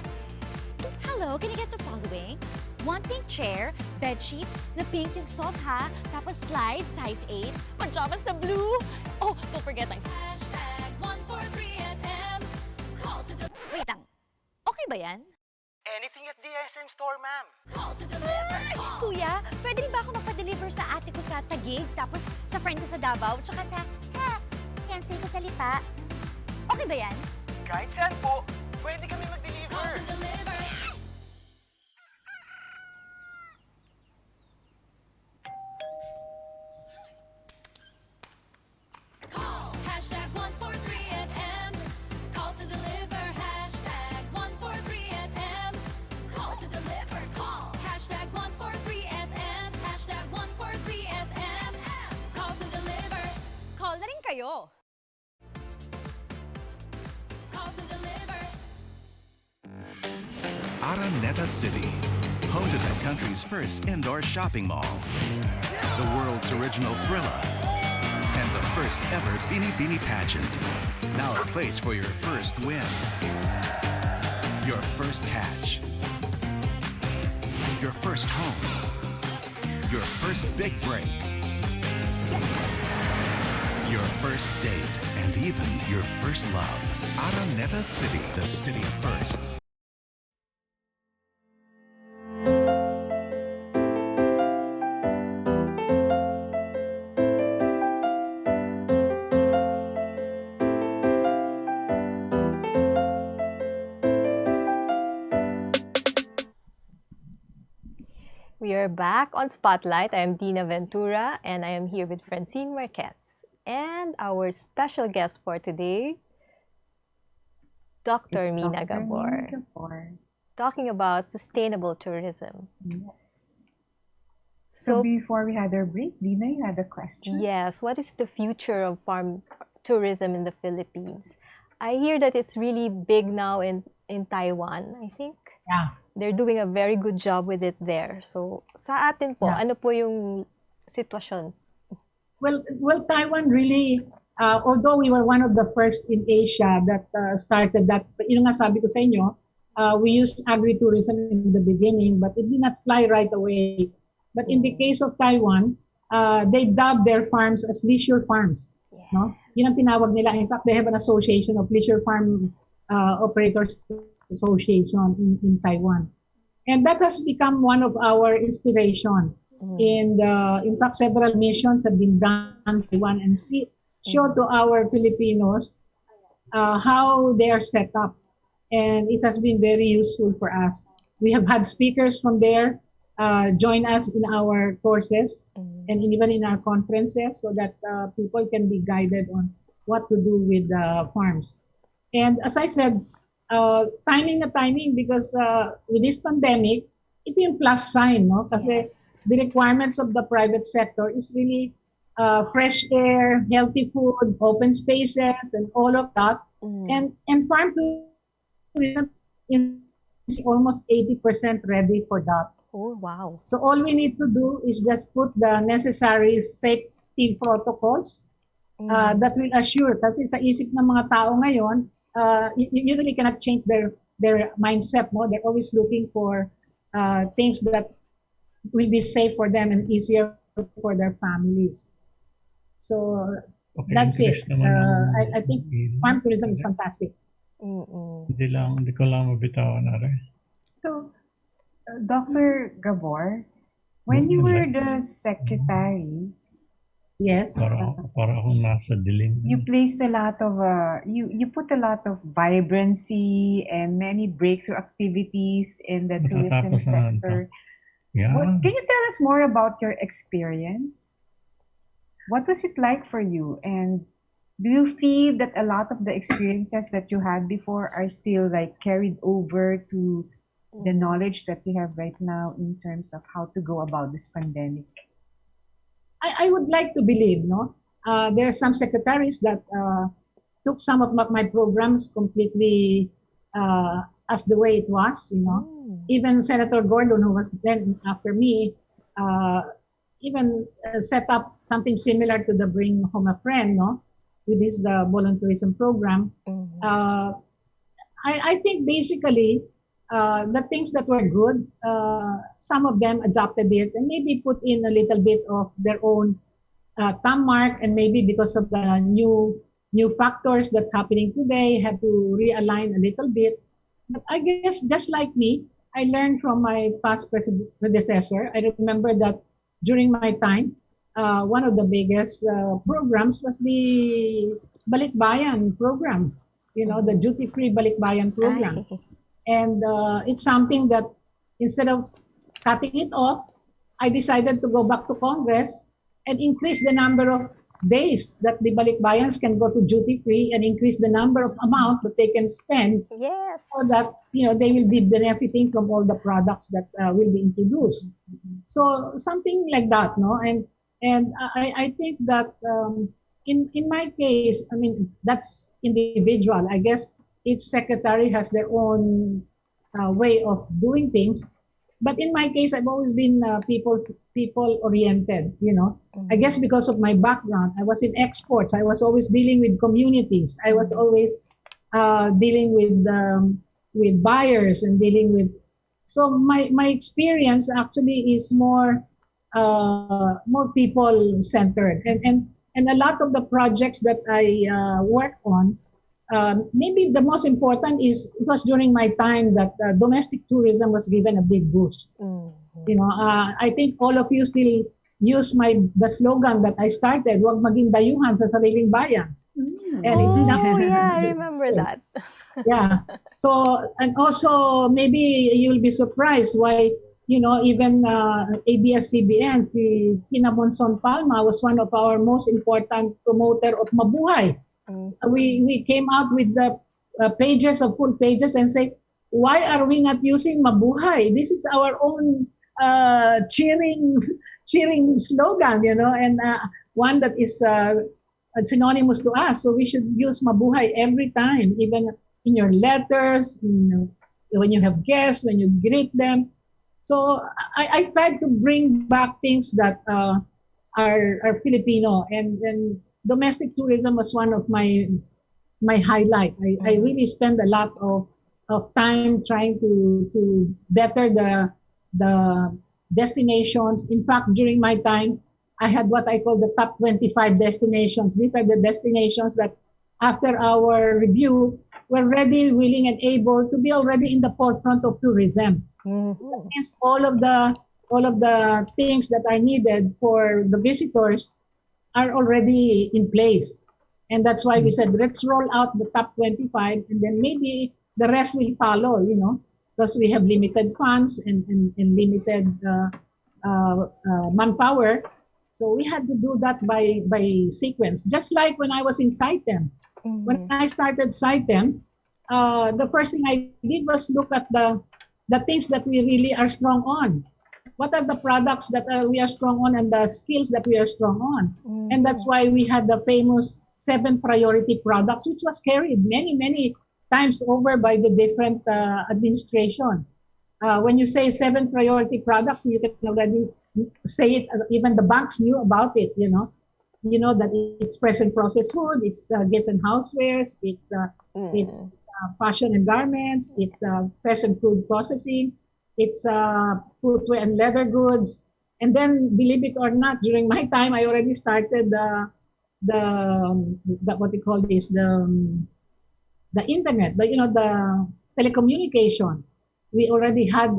Hello, can you get the following? One pink chair, bed sheets, na pink yung sofa, tapos slides, size 8, pajamas na blue. Oh, don't forget my... Hashtag 143SM. Call to deliver. Wait lang, okay ba yan? Anything at the SM store, ma'am. Call to deliver. Call. Kuya, pwede rin ba ako magpa-deliver sa ate ko sa Taguig, tapos sa friend ko sa Davao, tsaka sa... can't say ko salita. Okay ba yan? Kahit saan po, pwede kami Call mag-deliver. to deliver. Call. Hashtag 143SM. Call to deliver. Hashtag 143SM. Call to deliver. Call. Hashtag 143SM. Hashtag 143SM. Call to deliver. Call na rin kayo. Araneta City, home to the country's first indoor shopping mall, the world's original Thrilla, and the first ever Bini Bini pageant. Now a place for your first win, your first catch, your first home, your first big break, your first date, and even your first love. Araneta City, the city of firsts. We are back on Spotlight. I am Dina Ventura and I am here with Francine Marquez. And our special guest for today, Dr. It's Mina Dr. Gabor, Mina Gabor. talking about sustainable tourism. Yes. So before we had our break, Dina, you had a question? Yes, what is the future of farm tourism in the Philippines? I hear that it's really big now in Taiwan, I think. Yeah. They're doing a very good job with it there. So sa atin po, Yeah. ano po yung sitwasyon? Well, Taiwan really, although we were one of the first in Asia that started that, yun nga sabi ko sa inyo, we used agritourism in the beginning, but it did not fly right away. But in the case of Taiwan, they dubbed their farms as leisure farms. No? Yun ang tinawag nila. In fact, they have an association of leisure farm operators association in Taiwan. And that has become one of our inspiration. And in fact, several missions have been done in Taiwan and show to our Filipinos how they are set up. And it has been very useful for us. We have had speakers from there join us in our courses and even in our conferences so that people can be guided on what to do with farms. And as I said, timing because with this pandemic, ito yung plus sign, no? Kasi the requirements of the private sector is really fresh air, healthy food, open spaces, and all of that. And farm tourism is almost 80% ready for that. Oh, wow. So all we need to do is just put the necessary safety protocols that will assure. Kasi sa isip ng mga tao ngayon, you really cannot change their mindset. No? They're always looking for things that will be safe for them and easier for their families. So that's it. I think farm tourism is fantastic. Hindi ko lang mabitawan na rin. So, Dr. Gabor, when you were the secretary, yes, para akong nasa dilim. you placed a lot of you put a lot of vibrancy and many breakthrough activities in the tourism Nakatapos na sector. Yeah. Can you tell us more about your experience? What was it like for you? And do you feel that a lot of the experiences that you had before are still like carried over to the knowledge that you have right now in terms of how to go about this pandemic? I would like to believe, no? There are some secretaries that took some of my programs completely as the way it was, you know. Even Senator Gordon, who was then after me, even set up something similar to the Bring Home a Friend, no? With this the volunteerism program. I think basically the things that were good, some of them adopted it and maybe put in a little bit of their own thumb mark, and maybe because of the new factors that's happening today, have to realign a little bit. But I guess just like me, I learned from my past predecessor. I remember that during my time, one of the biggest programs was the Balikbayan program, you know, the duty-free Balikbayan program. And it's something that instead of cutting it off, I decided to go back to Congress and increase the number of days that the Balikbayans can go to duty-free and increase the number of amount that they can spend, so that, you know, they will be benefiting from all the products that will be introduced. So something like that, no? And I think that in my case, I mean, that's individual. I guess each secretary has their own way of doing things. But in my case, I've always been people oriented. I guess because of my background, I was in exports. I was always dealing with communities. I was always dealing with buyers and dealing with. So my experience actually is more people centered, and a lot of the projects that I work on. Maybe the most important is it was during my time that domestic tourism was given a big boost. I think all of you still use the slogan that I started, "Huwag maging dayuhan sa sariling bayan." And it's now, Oh, yeah, I remember that. yeah. So, and also maybe you'll be surprised why, even ABS-CBN, si Tina Monson Palma was one of our most important promoter of Mabuhay. We came out with the pages of full pages and say, why are we not using Mabuhay? This is our own cheering slogan, and one that is synonymous to us. So we should use Mabuhay every time, even in your letters, when you have guests, when you greet them. So I tried to bring back things that are Filipino, and domestic tourism was one of my highlight. I really spend a lot of time trying to better the destinations. In fact, during my time, I had what I call the top 25 destinations. These are the destinations that after our review, we're ready, willing, and able to be already in the forefront of tourism. That means all of the things that are needed for the visitors are already in place. And that's why we said, let's roll out the top 25 and then maybe the rest will follow, because we have limited funds and limited manpower. So we had to do that by sequence. Just like when I was in SITEM. When I started SITEM, the first thing I did was look at the things that we really are strong on. What are the products that we are strong on and the skills that we are strong on? And that's why we had the famous 7 priority products, which was carried many, many times over by the different administration. When you say 7 priority products, you can already say it, even the banks knew about it, that it's present processed food, it's gifts and housewares, it's fashion and garments, it's present food processing, it's footwear and leather goods. And then, believe it or not, during my time, I already started the what we call this, the internet, the telecommunication. We already had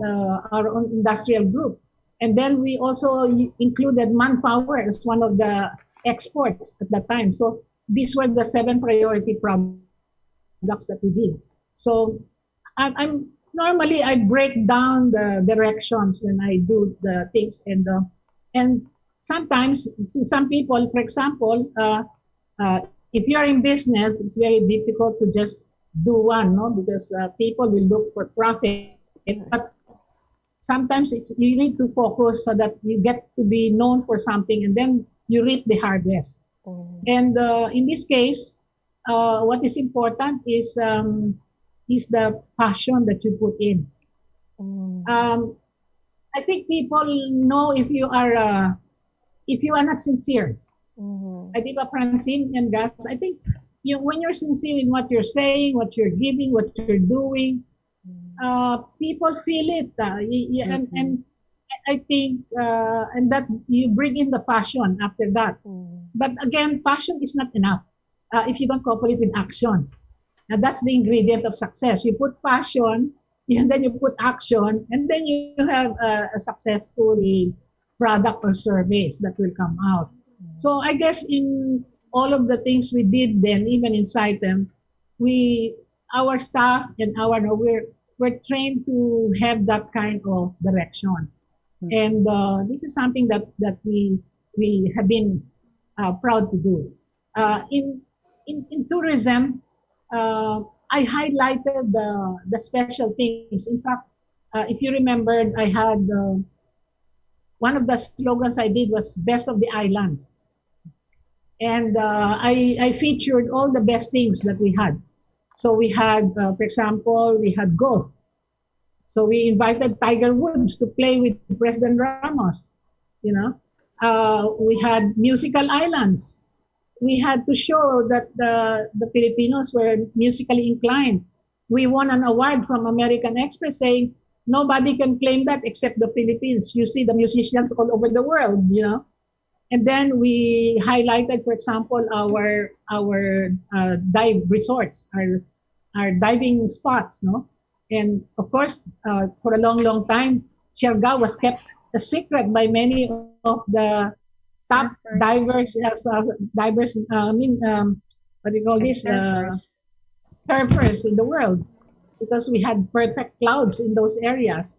our own industrial group. And then we also included manpower as one of the exports at that time. So these were the 7 priority products that we did. So I'm normally I break down the directions when I do the things, and sometimes some people, for example, if you are in business, it's very difficult to just do one, no, because people will look for profit. But sometimes you need to focus so that you get to be known for something, and then you reap the harvest. And in this case, what is important is the passion that you put in. I think people know if you are not sincere. I think Francine and Gus, I think when you're sincere in what you're saying, what you're giving, what you're doing, people feel it. And I think and that you bring in the passion after that. But again, passion is not enough if you don't couple it with action. Now that's the ingredient of success. You put passion, and then you put action, and then you have a successful product or service that will come out. So I guess in all of the things we did then, even in SITEM, our staff and we're trained to have that kind of direction. And this is something that we have been proud to do. In tourism, I highlighted the special things. In fact, if you remembered, I had one of the slogans I did was "Best of the Islands," and I featured all the best things that we had. So we had, for example, we had golf. So we invited Tiger Woods to play with President Ramos. You know, we had musical islands. We had to show that the Filipinos were musically inclined. We won an award from American Express saying nobody can claim that except the Philippines. You see the musicians all over the world, you know. And then we highlighted, for example, our dive resorts, our diving spots, no. And of course, for a long time, Siargao was kept a secret by many of the top Surfers divers, divers. What do you call and this? surfers. Surfers in the world, because we had perfect clouds in those areas.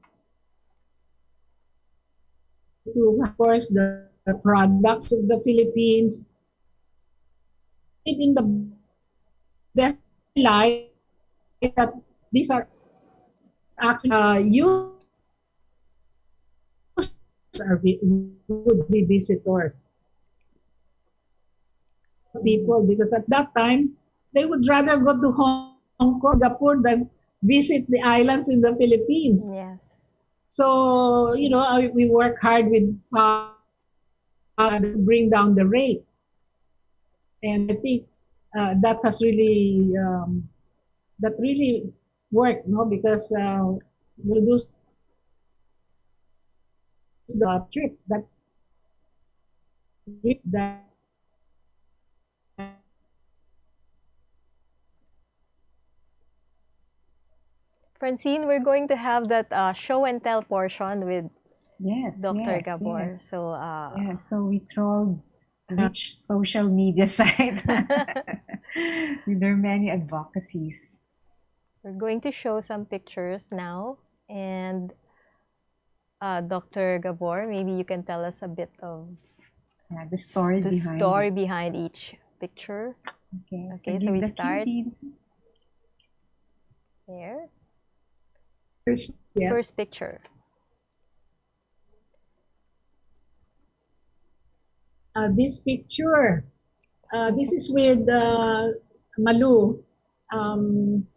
To, of course, the products of the Philippines, it in the best light that these are actually used are would be visitors, people, because at that time they would rather go to Hong Kong, Singapore than visit the islands in the Philippines. Yes. So you know we work hard with to bring down the rate, and I think that has really that really worked, no? Because we do the trip that Francine, we're going to have that show and tell portion with Yes, Dr. yes, Gabor. yes. So, Yeah, so we trolled which social media site with their many advocacies. we're going to show some pictures now. And Dr. Gabor, maybe you can tell us a bit of Yeah, the story the behind story it. behind each picture. Okay, Okay, so give we the start cue. here. yeah. First picture. This picture, this is with Malu, um,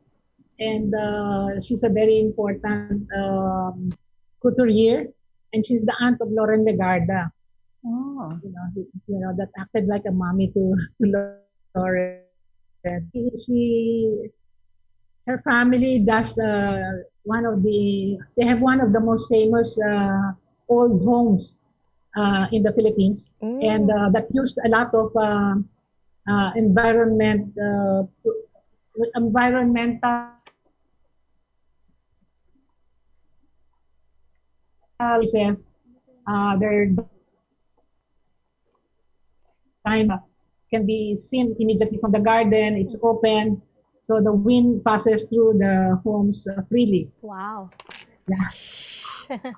and she's a very important couturier, and she's the aunt of Lauren Legarda. Oh, You know that acted like a mommy to Lauren. She her family does one of they have one of the most famous old homes in the Philippines, and that used a lot of environmental reasons. They're kind of can be seen immediately from the garden. It's open, so the wind passes through the homes freely. Wow. Yeah.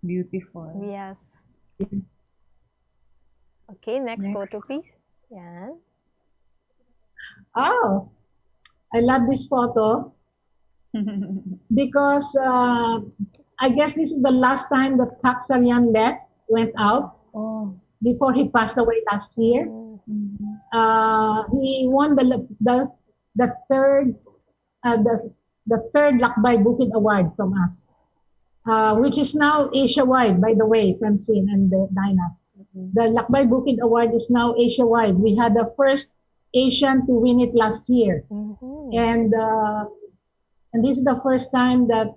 beautiful. Yes. Okay, next Next. photo, please. Yan. Oh, I love this photo because I guess this is the last time that Saksarian went out Oh, before he passed away last year. He won the third the third Lakbay Bukid Award from us, which is now Asia wide. By the way, Francine and Dinah, the Lakbay Bukid Award is now Asia wide. We had the first Asian to win it last year, and this is the first time that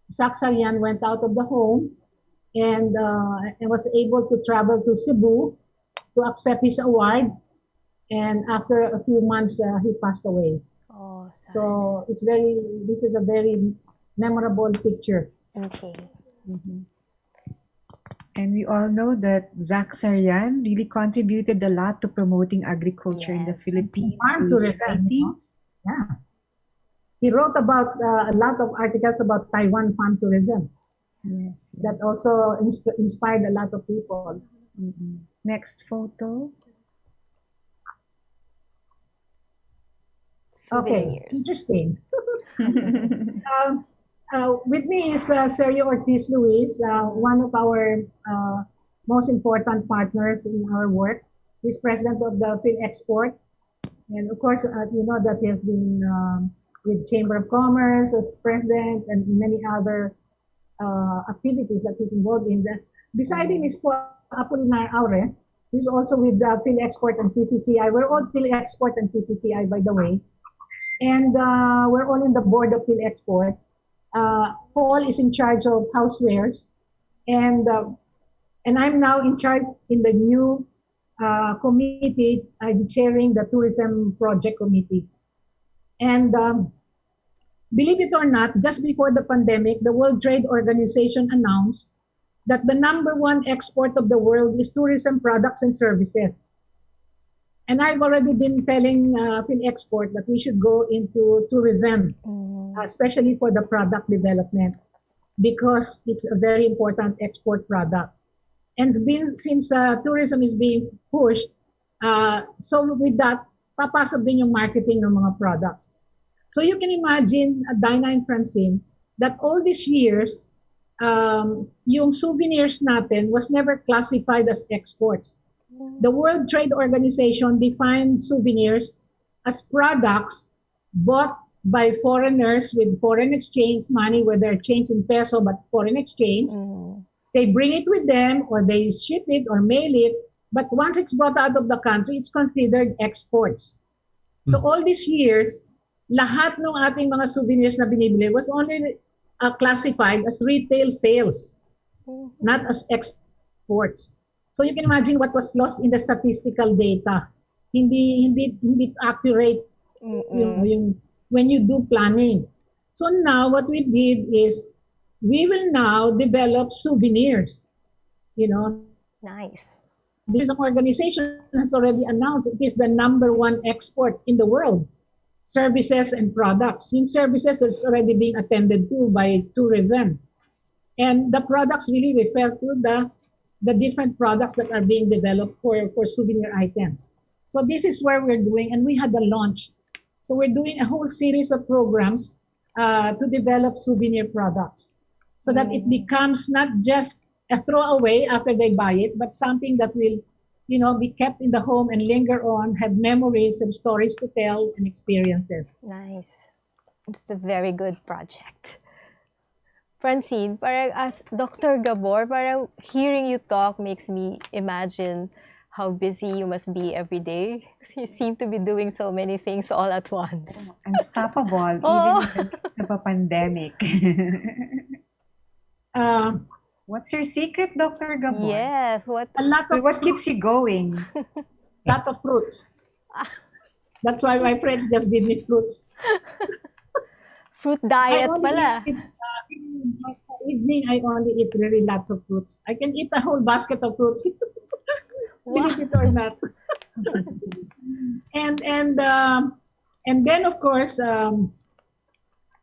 Saksarian went out of the home and was able to travel to Cebu to accept his award. And after a few months, he passed away. Oh, sad. So this is a very memorable picture. Okay. and we all know that Zach Sarian really contributed a lot to promoting agriculture in the Yes. Philippines Farm through his tourism, you know? writings. Yeah. He wrote about a lot of articles about Taiwan farm tourism Yes, that yes. also inspired a lot of people. Next photo. Okay, Souvenirs. interesting. With me is Sergio Ortiz Luis, one of our most important partners in our work. He's president of the Phil Export. And of course, you know that he has been with Chamber of Commerce as president and many other activities that he's involved in. Beside him is Paul Apolinar Aure. He's also with PhilExport and PCCI. We're all PhilExport and PCCI, by the way. And we're all in the board of PhilExport. Paul is in charge of housewares. And I'm now in charge in the new committee. I'm chairing the tourism project committee. And believe it or not, just before the pandemic, the World Trade Organization announced that the number one export of the world is tourism products and services. And I've already been telling PhilExport that we should go into tourism, especially for the product development, because it's a very important export product. And since tourism is being pushed, so with that, papasok din yung marketing ng mga products. So you can imagine, Dinah and Francine, that all these years, yung souvenirs natin was never classified as exports. The World Trade Organization defined souvenirs as products bought by foreigners with foreign exchange money, whether changed in peso but foreign exchange. They bring it with them or they ship it or mail it. But once it's brought out of the country, it's considered exports. So all these years, lahat ng ating mga souvenirs na binibili was only classified as retail sales, not as exports. So you can imagine what was lost in the statistical data. Hindi accurate when you do planning. So now what we did is we will now develop souvenirs. Nice. This organization has already announced it is the number one export in the world. Services and products. In services, it's already being attended to by tourism. And the products really refer to the different products that are being developed for souvenir items. So this is where we're doing, and we had the launch. So we're doing a whole series of programs to develop souvenir products so that it becomes not just a throwaway after they buy it, but something that will be kept in the home and linger on, have memories and stories to tell and experiences. Nice. It's a very good project. Francine, parang as Dr. Gabor, parang hearing you talk makes me imagine how busy you must be every day. You seem to be doing so many things all at once. Unstoppable, even in the midst of a pandemic. What's your secret, Dr. Gabor? Yes, A lot of What keeps you going? lot of fruits. That's why my friends just give me fruits. fruit I diet only pala. eat, in the evening, I only eat really lots of fruits. I can eat a whole basket of fruits, believe it or not. and then of course,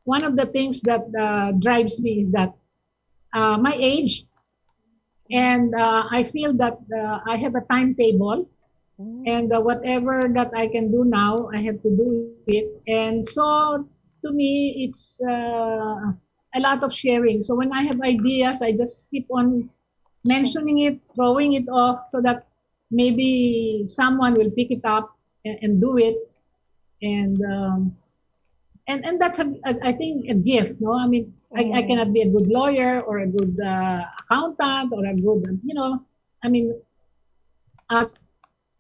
one of the things that drives me is that my age, and I feel that I have a timetable, and whatever that I can do now, I have to do it. And so to me, it's a lot of sharing. So when I have ideas, I just keep on mentioning it, throwing it off, so that maybe someone will pick it up and do it. And that's I think a gift. No, I mean I cannot be a good lawyer or a good accountant or a good I mean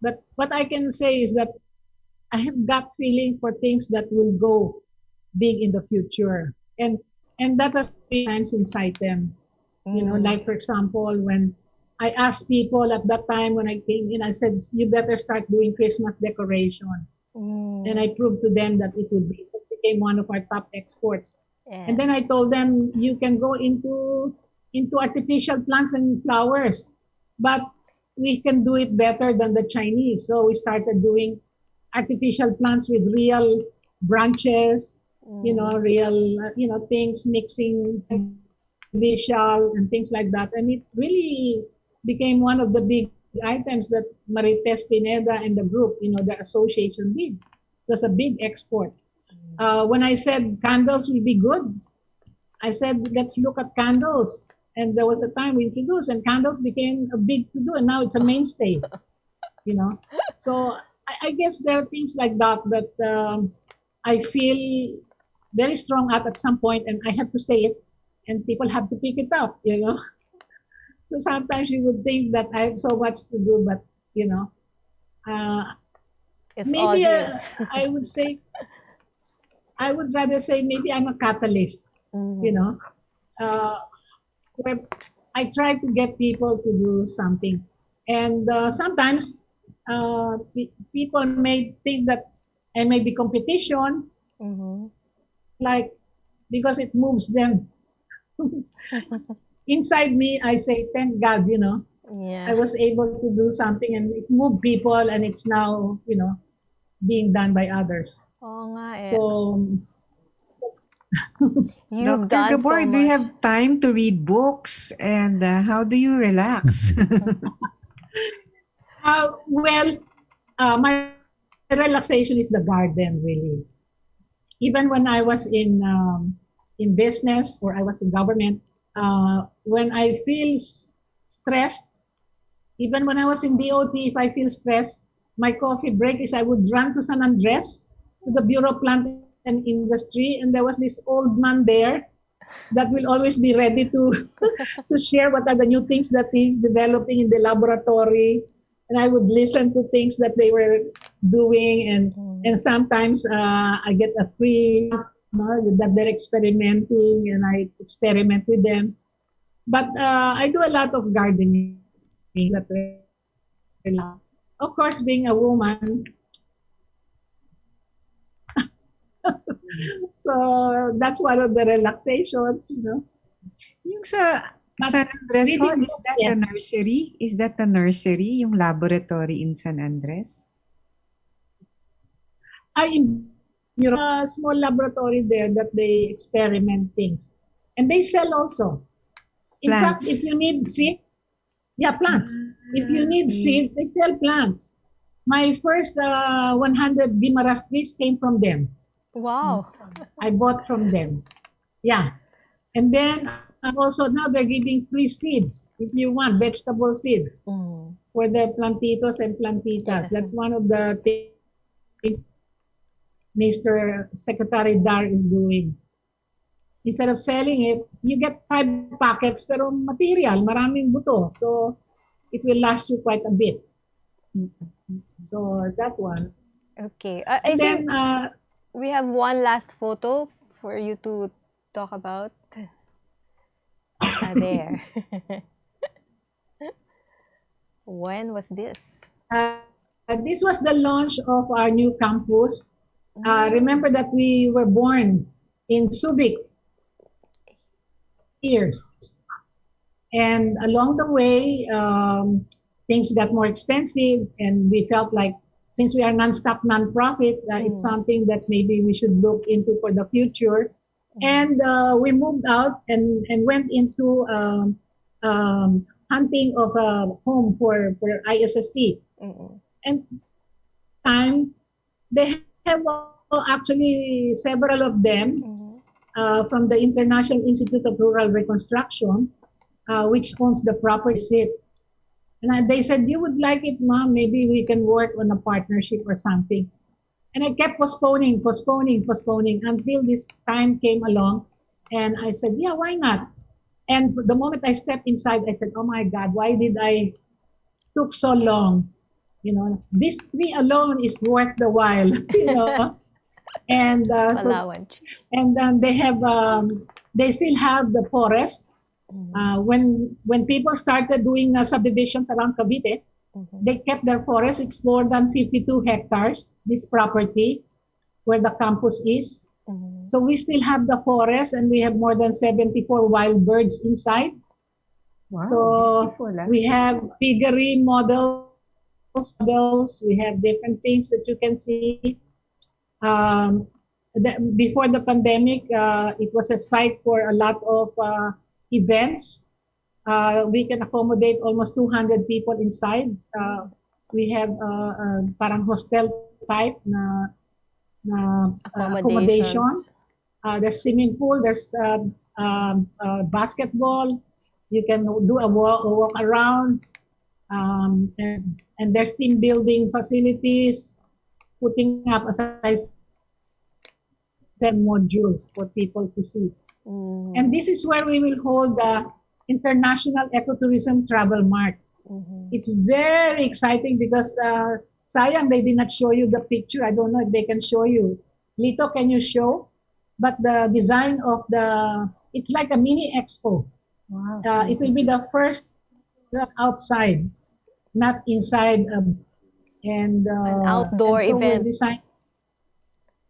but what I can say is that I have gut feeling for things that will go big in the future, and that has been times inside them. Like for example, when I asked people at that time when I came in, I said, you better start doing Christmas decorations. And I proved to them that it would be. So it became one of our top exports. Yeah. And then I told them, you can go into artificial plants and flowers, but we can do it better than the Chinese. So we started doing artificial plants with real branches, real, things, mixing artificial and things like that. And it really became one of the big items that Marites Pineda and the group, the association did. It was a big export. When I said candles will be good, I said, let's look at candles. And there was a time we introduced, and candles became a big to do, and now it's a mainstay. So I guess there are things like that I feel very strong at some point, and I have to say it, and people have to pick it up, you know. So sometimes you would think that I have so much to do, but you know, uh, It's all maybe here. I would say I would rather say maybe I'm a catalyst, you Mhm. know, uh, where I try to get people to do something, and sometimes people may think that I may be competition, Mhm. like because it moves them. Inside me, I say, thank God, you know, I Yeah. was able to do something and it moved people and it's now, you know, being done by others. Oo nga eh. So, You've Dr. done so Gabor, do you much. have time to read books? And how do you relax? well, my relaxation is the garden, really. Even when I was in business or I was in government, when I feel stressed, even when I was in DOT, if I feel stressed, my coffee break is I would run to San Andres, to the Bureau of Plant and Industry, and there was this old man there that will always be ready to to share what are the new things that he's developing in the laboratory. And I would listen to things that they were doing, and sometimes I get a free, you know, that they're experimenting, and I experiment with them. But I do a lot of gardening that relax. Of course, being a woman, so that's one of the relaxations, you know. Yung sa But San Andres Hall, reading is books, that yeah. the nursery? Is that the nursery, yung laboratory in San Andres? In a small laboratory there that they experiment things. And they sell also. In fact, if Plants. you need seed, yeah, plants. If you need Okay. seeds, they sell plants. My first 100 Guimaras trees came from them. Wow. I bought from them. Yeah. And then also now they're giving free seeds if you want vegetable seeds Mm. for the plantitos and plantitas. Yeah. That's one of the things Mr. Secretary Dar is doing. Instead of selling it, you get 5 packets pero material, maraming buto. So it will last you quite a bit. So that one. Okay. I And think then we have one last photo for you to talk about. There. When was this? uh, this was the launch of our new campus. Mm. Remember that we were born in Subic years. And along the way, things got more expensive, and we felt like since we are non-stop nonprofit, it's Mm. something that maybe we should look into for the future. And we moved out and went into hunting of a home for ISST. Mm. And time they have actually several of them Mm. from the International Institute of Rural Reconstruction, which owns the property seat. And they said, you would like it, mom, maybe we can work on a partnership or something. And I kept postponing until this time came along. And I said, yeah, why not? And the moment I stepped inside, I said, oh my God, why did I took so long? You know, this tree alone is worth the while, you know. And Palawan. and then they still have the forest. When people started doing subdivisions around Cavite, they kept their forest. It's more than 52 hectares, this property where the campus is. So we still have the forest and we have more than 74 wild birds inside. Wow, So beautiful. we have piggery models, we have different things that you can see. Um, Before the pandemic, it was a site for a lot of events. We can accommodate almost 200 people inside. We have parang hostel type na accommodation. Accommodations. There's swimming pool, there's basketball. You can do a walk around, and there's team building facilities, putting up, as I 10 modules for people to see. Mm-hmm. And this is where we will hold the International Ecotourism Travel Mart. Mm-hmm. It's very exciting because sayang they did not show you the picture. I don't know if they can show you. Lito, can you show? But the design of it's like a mini expo. Wow. It will be the first outside, not inside. And An outdoor so we're event. design.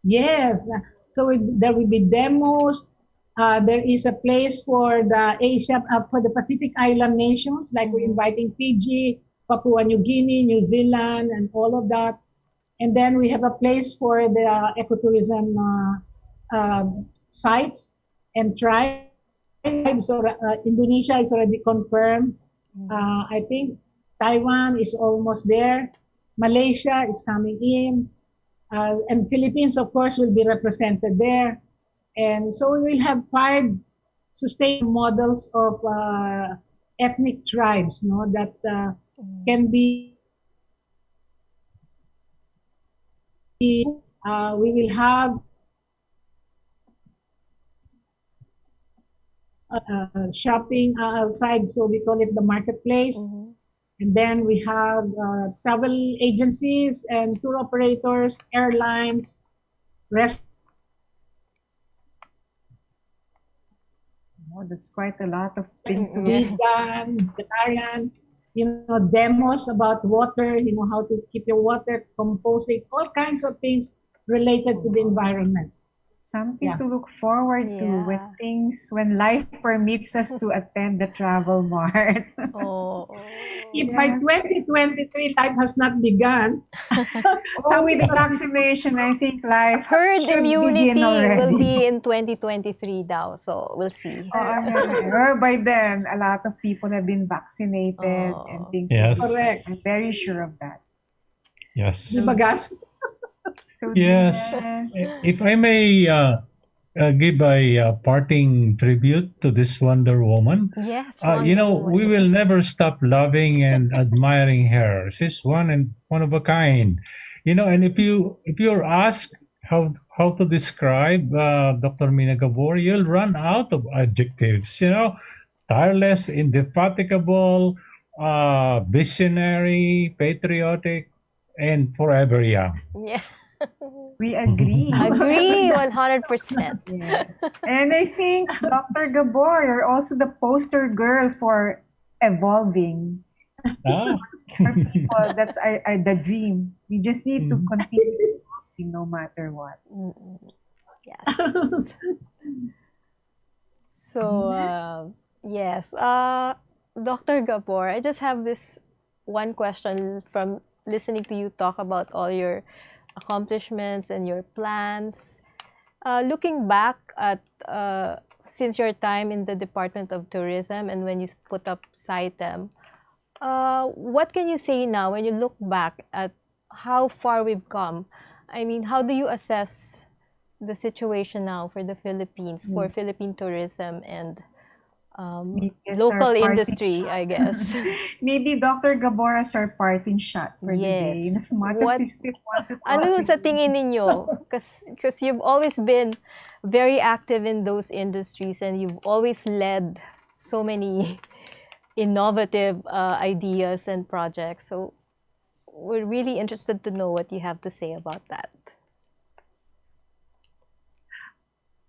Yes. So there will be demos. There is a place for the Asia, for the Pacific Island nations, like we're inviting Fiji, Papua New Guinea, New Zealand, and all of that. And then we have a place for the ecotourism sites and tribes. Or, Indonesia is already confirmed. I think Taiwan is almost there. Malaysia is coming in. And Philippines, of course, will be represented there. And so we will have 5 sustainable models of ethnic tribes, no, that can be. We will have shopping outside, so we call it the marketplace. Mm-hmm. And then we have travel agencies and tour operators, airlines, restaurants. Oh, that's quite a lot of things to Yeah. Vegan, vegetarian, demos about water, how to keep your water, composting, all kinds of things related to the environment. Something Yeah. to look forward to Yeah. when life permits us to attend the travel mart. Oh. If by Yes. 2023 life has not begun, Oh, with something the must be vaccination, I think life Herd should immunity begin already. will be in 2023 daw, so we'll see. Or by then, a lot of people have been vaccinated and Oh. things Yes. will be. correct. I'm very sure of that. Yes. Di ba, Gas? So Yes. Dian, If I may give a parting tribute to this Wonder Woman, Yes, you Wonder know, Woman. we will never stop loving and admiring her. She's one of a kind. You know, and if you're asked how to describe Dr. Mina Gabor, you'll run out of adjectives. You know, tireless, indefatigable, visionary, patriotic, and forever young. Yeah. we agree. Agree 100%. Yes. And I think Dr. Gabor, you're also the poster girl for evolving. Ah. For people, that's the dream. We just need to Mhm. continue evolving no matter what. Mm-mm. Yes. So, yes. Dr. Gabor, I just have this one question from listening to you talk about all your accomplishments and your plans. Looking back at since your time in the Department of Tourism and when you put up SITEM, what can you say now when you look back at how far we've come? I mean, how do you assess the situation now for the Philippines, for Philippine tourism and Maybe as our local parting industry, I shot. guess? Maybe Dr. Gabor as our parting shot for the day. In Yes. as much as we still want to talk Ano with sa you. tingin ninyo? Because you've always been very active in those industries and you've always led so many innovative ideas and projects. So we're really interested to know what you have to say about that.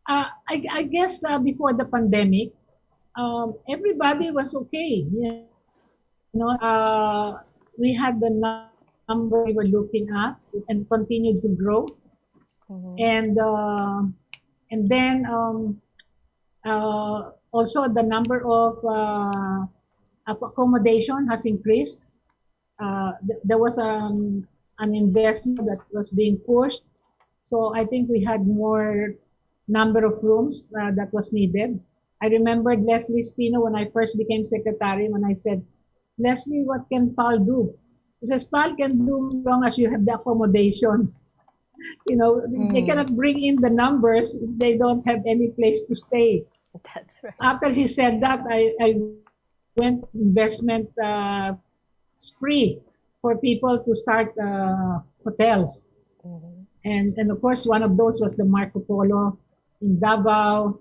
I guess before the pandemic, everybody was okay. We had the number we were looking at and continued to grow. And then also the number of accommodation has increased. There was an investment that was being pushed. So I think we had more number of rooms that was needed. I remembered Leslie Spino when I first became secretary when I said, Leslie, what can PAL do? He says, PAL can do as long as you have the accommodation. They cannot bring in the numbers if they don't have any place to stay. That's right. After he said that, I went investment spree for people to start hotels. And of course, one of those was the Marco Polo in Davao,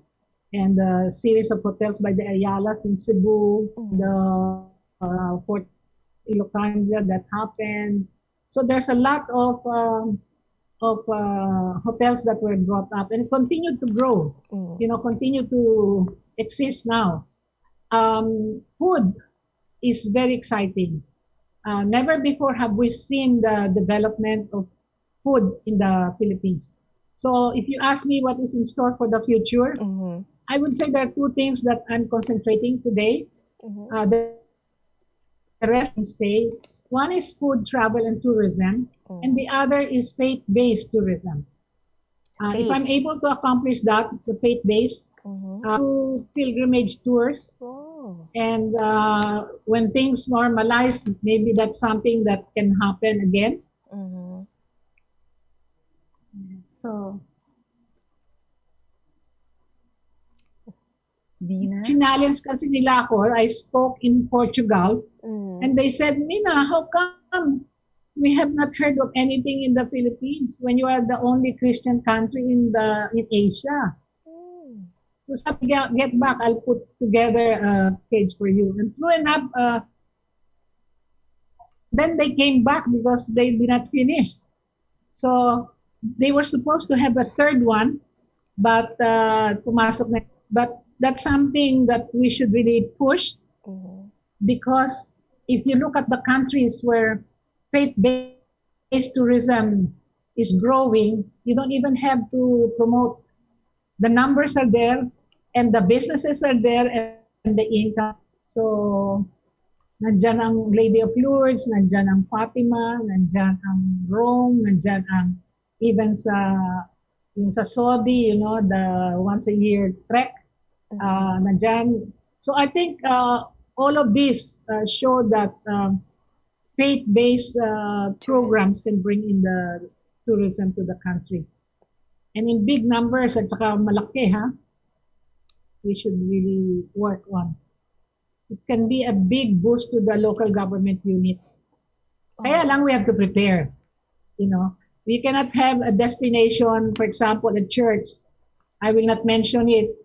and a series of hotels by the Ayalas in Cebu, the Fort Ilocanja that happened. So there's a lot of hotels that were brought up and continued to grow, continue to exist now. Food is very exciting. Never before have we seen the development of food in the Philippines. So if you ask me what is in store for the future, I would say there are two things that I'm concentrating today. The rest can stay. One is food, travel, and tourism, and the other is faith-based tourism. If I'm Faith. able to accomplish that, the faith-based, to pilgrimage tours, Oh. and when things normalize, maybe that's something that can happen again. So, Dina? Challenge kasi nila ako. I spoke in Portugal, and they said, Mina, how come we have not heard of anything in the Philippines when you are the only Christian country in Asia? So sabi, get back, I'll put together a page for you. And true enough, then they came back because they did not finish. So they were supposed to have a third one, but pumasok na. But that's something that we should really push, because if you look at the countries where faith-based tourism is growing, you don't even have to promote. The numbers are there, and the businesses are there, and the income. So, nandyan ang Lady of Lourdes, nandyan ang Fatima, nandyan ang Rome, nandyan ang even yung sa Saudi, the once a year trek, nandyan. So I think all of this show that faith-based programs can bring in the tourism to the country. And in big numbers at saka malaki, we should really work on. It can be a big boost to the local government units. Kaya lang we have to prepare. We cannot have a destination, for example, a church. I will not mention it,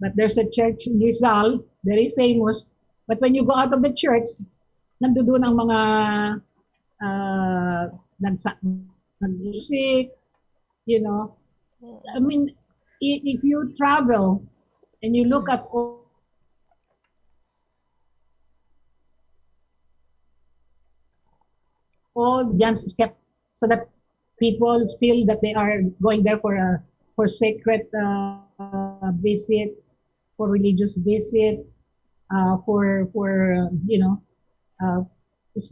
but there's a church in Rizal, very famous. But when you go out of the church, nandoon ang mga nag-music, I mean, if you travel and you look at all Jan's step, so that people feel that they are going there for sacred visit, for religious visit,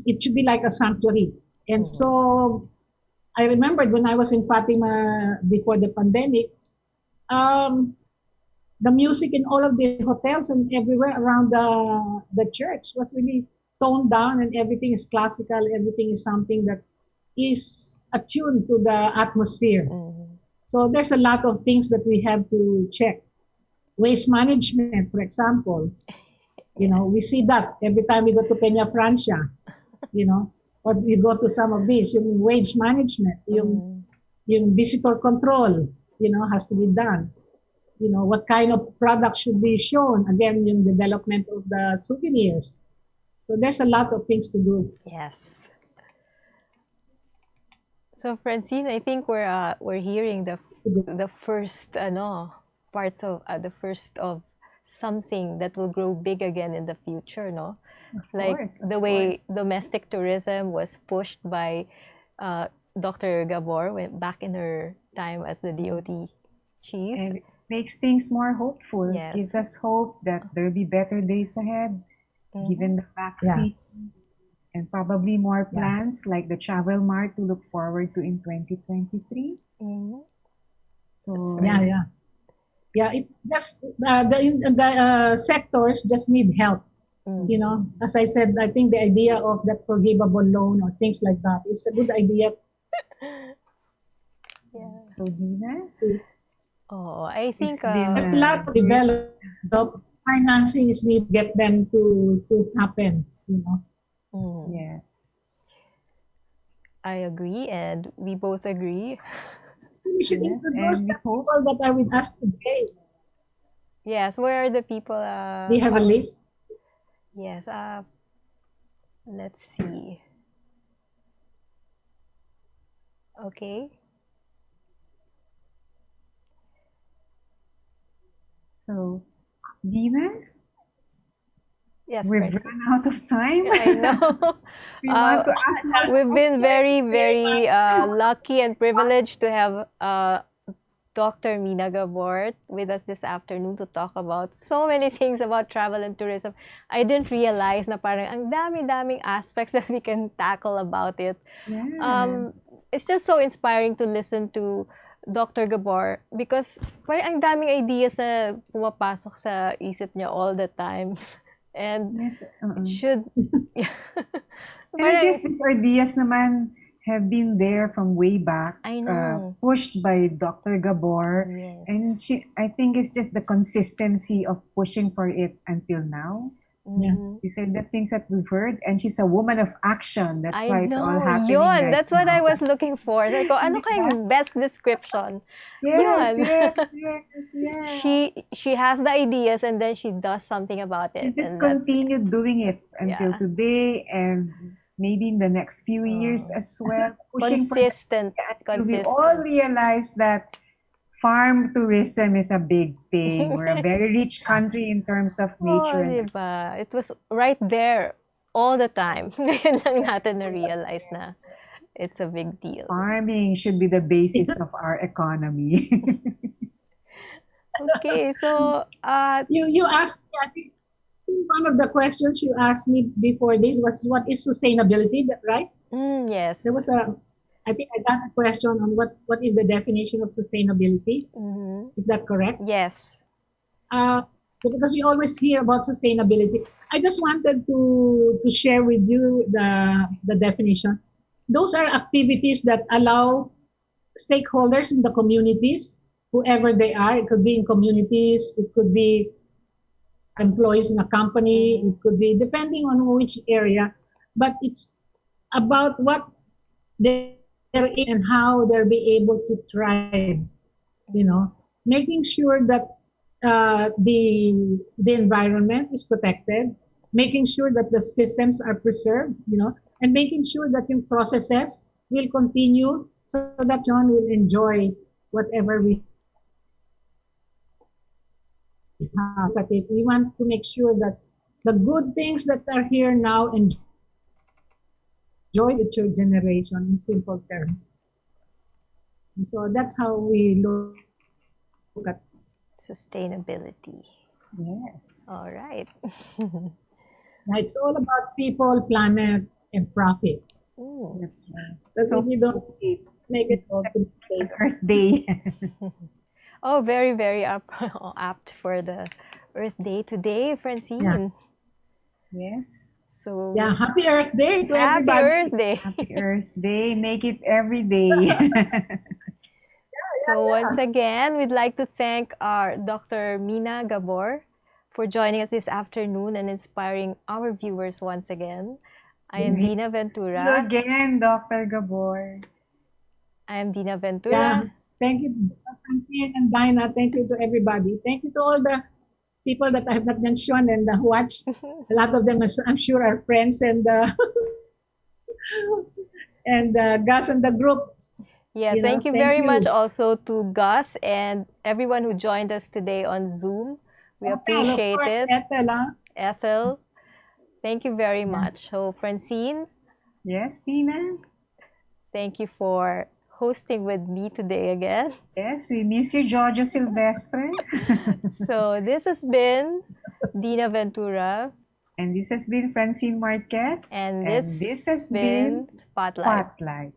it should be like a sanctuary. And so I remembered when I was in Fatima before the pandemic, the music in all of the hotels and everywhere around the church was really toned down, and everything is classical. Everything is something that is attuned to the atmosphere. So there's a lot of things that we have to check. Waste management, for example. We see that every time we go to Peña Francia, or we go to some of these, yung wage management, yung visitor control, has to be done. What kind of products should be shown? Again, yung development of the souvenirs. So there's a lot of things to do. Yes. So Francine, I think we're hearing the first parts of the first of something that will grow big again in the future, no? The way domestic tourism was pushed by Dr. Gabor back in her time as the DOT chief. And it makes things more hopeful. Yes. Gives us hope that there'll be better days ahead, given the vaccine, and probably more plans like the travel mart to look forward to in 2023. So it just the sectors just need help. As I said, I think the idea of that forgivable loan or things like that is a good idea. So Dina, I think there's a lot of develop financing is need to get them to happen. Yes. I agree, and we both agree. we should Yes, introduce and we the hope people that are with us today. Yes, where are the people? They have a list. Yes, let's see. Okay. so. Dina, Yes, we've Francine. run out of time. I know. We want to ask more We've been very, questions. very lucky and privileged to have Dr. Mina Gabor with us this afternoon to talk about so many things about travel and tourism. I didn't realize na parang ang dami-daming aspects that we can tackle about it. Yeah. It's just so inspiring to listen to Dr. Gabor because parang ang daming ideas na pumapasok sa isip niya all the time. And Yes. it should... And I guess these ideas naman have been there from way back, I know. pushed by Dr. Gabor. Yes. And I think it's just the consistency of pushing for it until now. Mhm. These are the things that we've heard. And she's a woman of action. That's I why it's all know, happening yun. right That's what I now. was looking for. Sabi ko, ano kayong best description? Yes, Yun. yes, yes, yes. She has the ideas and then she does something about You it. just And that's, continue doing it until Yeah. today and maybe in the next few years as well. Pushing for consistent. until we all realize that farm tourism is a big thing. We're a very rich country in terms of nature. Oh, diba? It was right there all the time. Ngayon lang natin na-realize na it's a big deal. Farming should be the basis of our economy. Okay, so You asked me, I think one of the questions you asked me before this was what is sustainability, right? yes. There was I think I got a question on what is the definition of sustainability. Mhm. Is that correct? Yes. Because we always hear about sustainability. I just wanted to share with you the definition. Those are activities that allow stakeholders in the communities, whoever they are. It could be in communities, it could be employees in a company, it could be depending on which area, but it's about what they're in and how they'll be able to thrive. Making sure that the environment is protected, making sure that the systems are preserved, and making sure that yung processes will continue so that John will enjoy whatever we have at it. We want to make sure that the good things that are here now enjoy future generation in simple terms. And so that's how we look at Sustainability. Yes. All right. now. It's all about people, planet, and profit. Ooh. That's right. So we don't make it all to the Earth Day. Oh, very, very apt for the Earth Day today, Francine. Yes. So Yeah, happy Earth Day to happy everybody. Earth Day. Happy Earth Day. Make it every day. So once again, we'd like to thank our Dr. Mina Gabor for joining us this afternoon and inspiring our viewers once again. I am Dina You Ventura. again, Dr. Gabor. I am Dina Yeah, Ventura. thank you, Francine and Dinah. Thank you to everybody. Thank you to all the people that I have not mentioned and who watch. A lot of them, I'm sure, are friends and Gus and the group. Yes, thank you very much also to Gus and everyone who joined us today on Zoom. We appreciate of course, it. Ethel, Ethel, thank you very much. So Francine, Yes, Tina? thank you for hosting with me today again. Yes, we miss you, Jojo Silvestre. So this has been Dina Ventura. And this has been Francine Marquez. And this has been Spotlight. Spotlight.